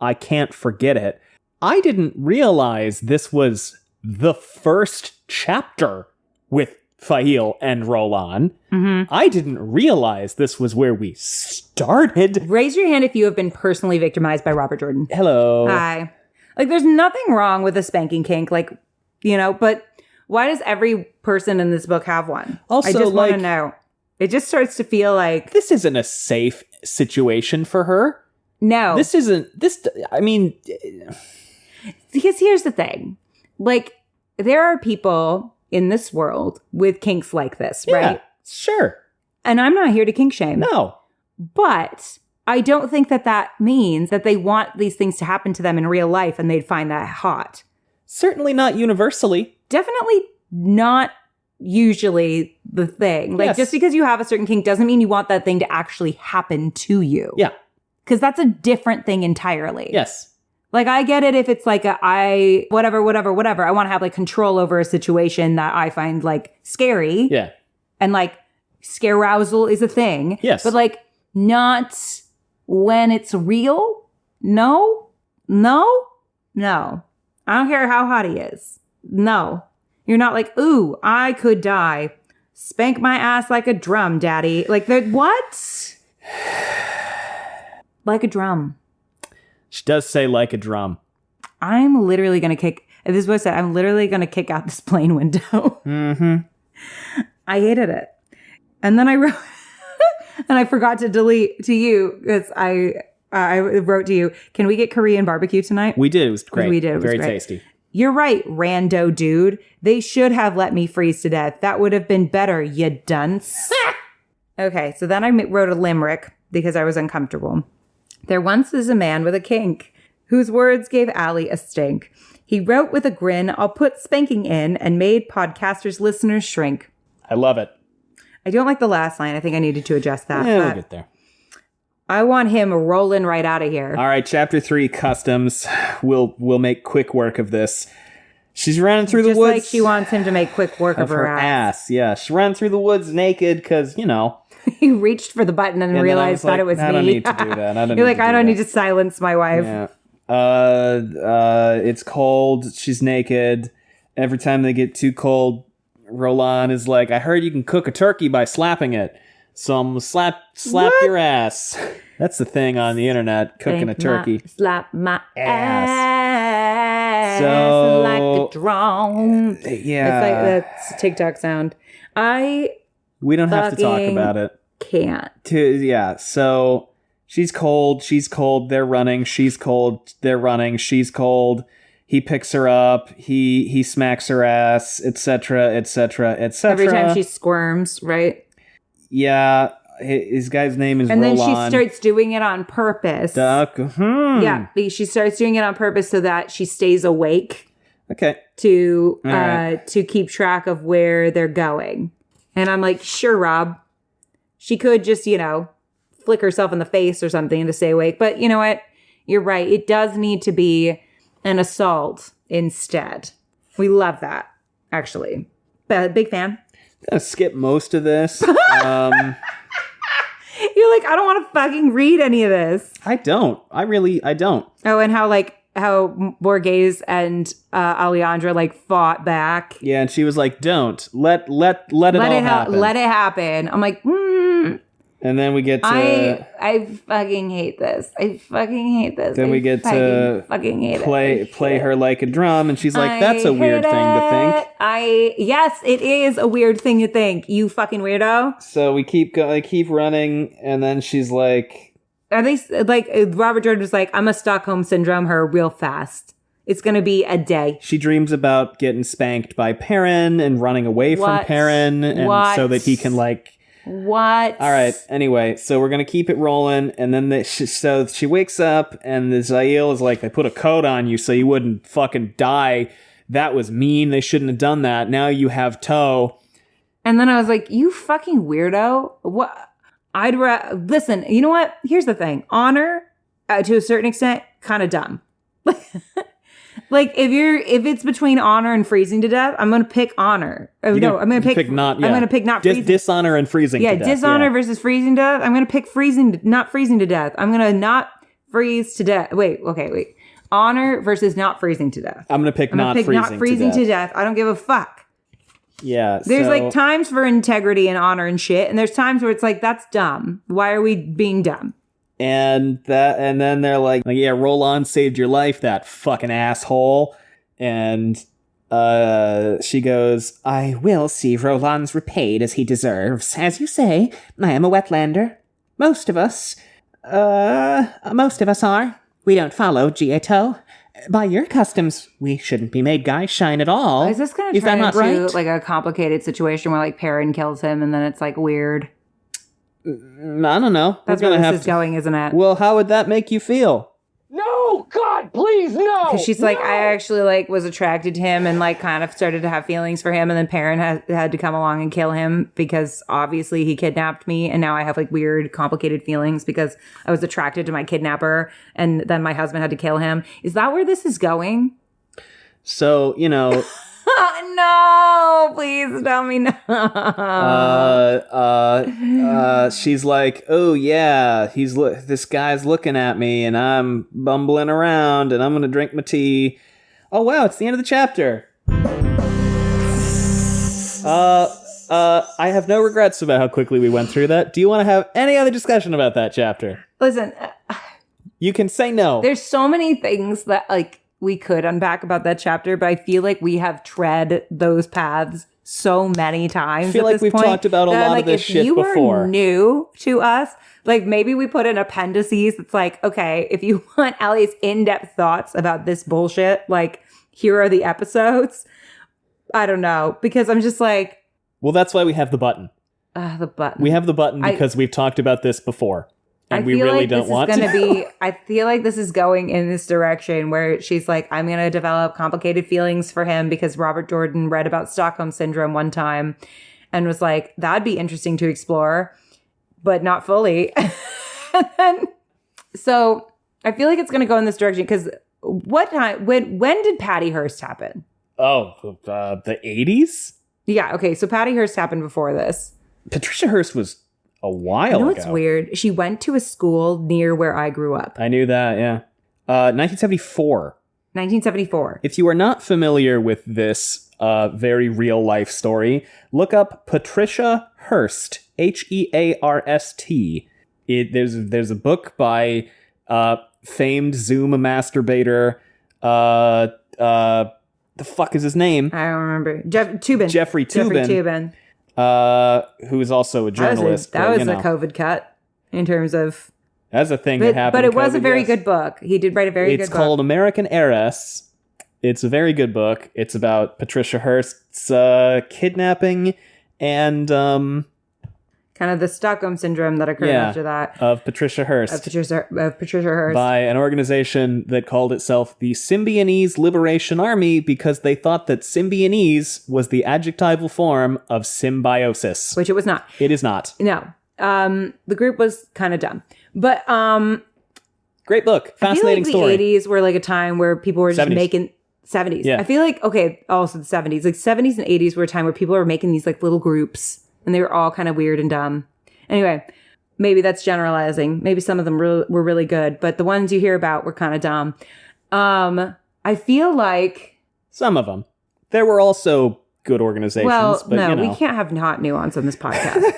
I can't forget it. I didn't realize this was the first chapter with Faile and Roland. Mm-hmm. I didn't realize this was where we started. raise your hand if you have been personally victimized by Robert Jordan. Hello. Hi. Like, there's nothing wrong with a spanking kink, like, but why does every person in this book have one? Also, I just want to like- know. It just starts to feel like, This isn't a safe situation for her. no. This isn't, I mean, Because here's the thing. Like, there are people in this world with kinks like this, right? Yeah, sure. And I'm not here to kink shame. No. But I don't think that means that they want these things to happen to them in real life and they'd find that hot. Certainly not universally. Definitely not usually the thing. Like, Yes. just because you have a certain kink doesn't mean you want that thing to actually happen to you. Yeah. Because that's a different thing entirely. Yes. Like, I get it if it's like whatever. I want to have like control over a situation that I find like scary. Yeah. And like scarousal is a thing. Yes. But like not when it's real. No. I don't care how hot he is. No. You're not like, ooh, I could die. Spank my ass like a drum, daddy. Like, what? Like a drum. She does say like a drum. I'm literally going to kick, this is what I said, I'm literally going to kick out this plane window. Mm-hmm. I hated it. And then I wrote, and I forgot to delete to you because I wrote to you, can we get Korean barbecue tonight? We did. It was great. We did. It was Very great. tasty. You're right, rando dude. They should have let me freeze to death. That would have been better, you dunce. Okay, so then I wrote a limerick because I was uncomfortable. There once is a man with a kink whose words gave Allie a stink. He wrote with a grin, I'll put spanking in, and made podcasters' listeners shrink. I love it. I don't like the last line. I think I needed to adjust that. Yeah, we'll but get there. I want him rolling right out of here. All right, chapter 3, customs. We'll make quick work of this. She's running through the Just woods. like she wants him to make quick work of her ass. Yeah, she's running through the woods naked because, you know. He reached for the button and then I realized was that like, it was I me. don't need to do that. You're like, I don't need to silence my wife. Yeah. It's cold. She's naked. Every time they get too cold, Roland is like, I heard you can cook a turkey by slapping it. So I'm gonna slap your ass. That's the thing on the internet, cooking a turkey. Slap my Ass. ass So- like a drum. Yeah. It's like that's a TikTok sound. I We don't have to talk fucking about it. can't. Yeah, so she's cold, they're running, she's cold, they're running, she's cold. He picks her up, he smacks her ass, etc., etc., etc. Every time she squirms, right? Yeah, his guy's name is And Roland. then she starts doing it on purpose. Duck. Yeah, she starts doing it on purpose so that she stays awake Okay. to All right. to keep track of where they're going. And I'm like, sure, Rob. She could just, flick herself in the face or something to stay awake. But you know what? You're right. It does need to be an assault instead. We love that, actually. Big fan. I'm gonna skip most of this. You're like, I don't want to fucking read any of this. I don't. I don't. Oh, and how Borges and Alejandra fought back. Yeah, and she was like, "Don't let it all happen." Let it happen. I'm like, And then we get to I fucking hate this. I fucking hate this. then we get to fucking hate play her like a drum, and she's like, "That's a weird thing to think." Yes, it is a weird thing to think. You fucking weirdo. So we keep running, and then she's like, At least Robert Jordan was like, I'm gonna Stockholm syndrome her real fast. It's gonna be a day. she dreams about getting spanked by Perrin and running away from What? Perrin, and so that he can What? All right. Anyway, so we're gonna keep it rolling, and then so she wakes up, and the Zael is like, "They put a coat on you so you wouldn't fucking die. That was mean. They shouldn't have done that. Now you have toe." And then I was like, you fucking weirdo. What? Listen, you know what? Here's the thing. Honor, to a certain extent, kind of dumb. If it's between honor and freezing to death, I'm going to pick honor. I'm going to pick not. Yeah. I'm going to pick not freezing. Dishonor and freezing. Yeah, to death. dishonor versus freezing to death. I'm going to pick not freezing to death. I'm going to not freeze to death. Wait. Honor versus not freezing to death. I'm going to pick not freezing to death. I don't give a fuck. Yeah. There's times for integrity and honor and shit, and there's times where it's like, that's dumb. Why are we being dumb? And then they're like, yeah, Roland saved your life, that fucking asshole. And she goes, I will see Roland's repaid as he deserves. As you say, I am a wetlander. Most of us are. We don't follow Ghealdan. by your customs, we shouldn't be made guys shine at all. Is this going to Is that turn not into right? like a complicated situation where like Perrin kills him and then it's like weird? I don't know. That's We're where gonna this have is going, isn't it? Well, how would that make you feel? No, God, please, no. 'Cause she's like, no. I actually like was attracted to him and like kind of started to have feelings for him, and then Perrin had to come along and kill him because obviously he kidnapped me, and now I have like weird, complicated feelings because I was attracted to my kidnapper, and then my husband had to kill him. Is that where this is going? So, No, please tell me no. She's like, oh yeah, this guy's looking at me, and I'm bumbling around, and I'm gonna drink my tea. Oh wow, it's the end of the chapter. I have no regrets about how quickly we went through that. Do you want to have any other discussion about that chapter? Listen, You can say no. there's so many things that like we could unpack about that chapter, but I feel like we have tread those paths so many times. I feel at like this we've point talked about a that, lot like, of this if shit you before. were new to us, like maybe we put in appendices that's like, okay, if you want Allie's in-depth thoughts about this bullshit, like here are the episodes. I don't know, because I'm just like, Well, that's why we have the button. the button. We have the button because we've talked about this before. And we really don't want to. I feel like this is going in this direction where she's like, I'm going to develop complicated feelings for him because Robert Jordan read about Stockholm Syndrome one time and was like, that'd be interesting to explore, but not fully. So I feel like it's going to go in this direction because what time, when did Patty Hearst happen? Oh, the 80s? Yeah. Okay. So Patty Hearst happened before this. Patricia Hearst was a while You know ago. what's weird? She went to a school near where I grew up. I knew that, yeah. 1974. 1974. If you are not familiar with this very real life story, look up Patricia Hearst, Hearst. There's a book by famed Zoom masturbator. The fuck is his name? I don't remember. Tubin. Jeffrey Tubin. Who is also a journalist. That was a COVID cut in terms of. That's a thing that happened. But it was a COVID, very yes. good book. He did write a very good book. It's called American Heiress. It's a very good book. It's about Patricia Hearst's kidnapping and kind of the Stockholm Syndrome that occurred after that. Of Patricia Hearst. Of Patricia Hearst. By an organization that called itself the Symbionese Liberation Army because they thought that Symbionese was the adjectival form of symbiosis. Which it was not. It is not. No. The group was kind of dumb. But great book. Fascinating I feel like story. the 80s were like a time where people were just 70s. making 70s. Yeah. I feel like, okay, also the 70s. Like 70s and 80s were a time where people were making these like little groups and they were all kind of weird and dumb. Anyway, maybe that's generalizing. Maybe some of them were really good, but the ones you hear about were kind of dumb. I feel like Some of them. There were also good organizations, but no, you know. we can't have hot nuance on this podcast.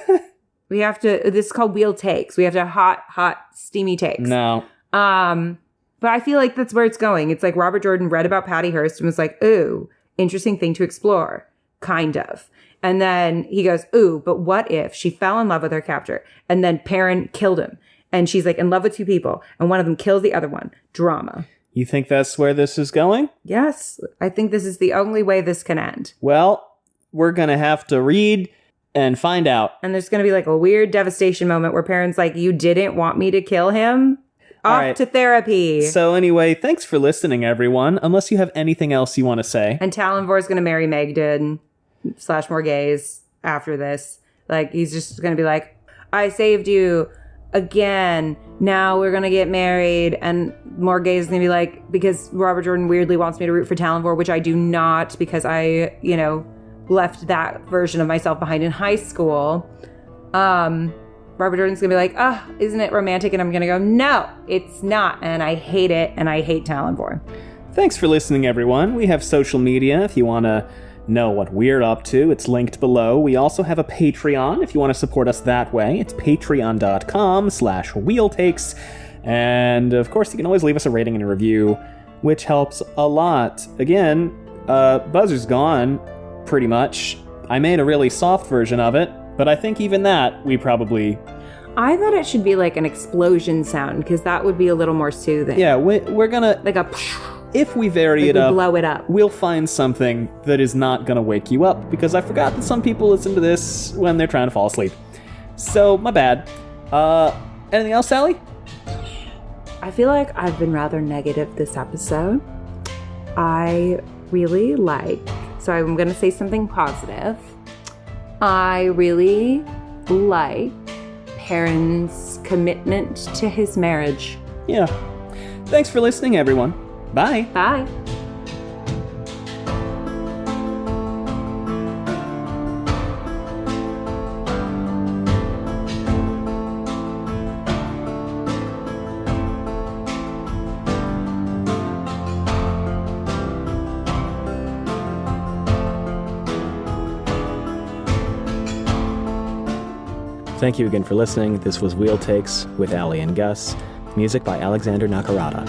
We have to, this is called wheel takes. We have to have hot, steamy takes. No. But I feel like that's where it's going. It's like Robert Jordan read about Patty Hearst and was like, ooh, interesting thing to explore. Kind of. And then he goes, ooh, but what if she fell in love with her captor and then Perrin killed him? And she's like in love with two people and one of them kills the other one. Drama. You think that's where this is going? Yes. I think this is the only way this can end. Well, we're going to have to read and find out. And there's going to be like a weird devastation moment where Perrin's like, you didn't want me to kill him? Off right. to therapy. So anyway, thanks for listening, everyone. Unless you have anything else you want to say. And Talonvor's going to marry Megden / more gays after this. Like, he's just going to be like, I saved you again. Now we're going to get married. And more gays is going to be like, because Robert Jordan weirdly wants me to root for Talonvor, which I do not because I, left that version of myself behind in high school. Robert Jordan's going to be like, isn't it romantic? And I'm going to go, no, it's not. And I hate it. And I hate Talonvor. Thanks for listening, everyone. We have social media if you want to know what we're up to. It's linked below. We also have a Patreon if you want to support us that way. It's patreon.com/wheeltakes. And of course, you can always leave us a rating and a review, which helps a lot. Again, Buzzer's gone, pretty much. I made a really soft version of it, but I think even that, we probably... I thought it should be like an explosion sound, because that would be a little more soothing. Yeah, we're gonna... Like a... if we vary Like it we up, blow it up. we'll find something that is not going to wake you up, because I forgot that some people listen to this when they're trying to fall asleep. So, my bad. Anything else, Sally? I feel like I've been rather negative this episode. I really like, so I'm going to say something positive. I really like Perrin's commitment to his marriage. Yeah. Thanks for listening, everyone. Bye. Bye. Thank you again for listening. This was Wheel Takes with Allie and Gus. Music by Alexander Nakarada.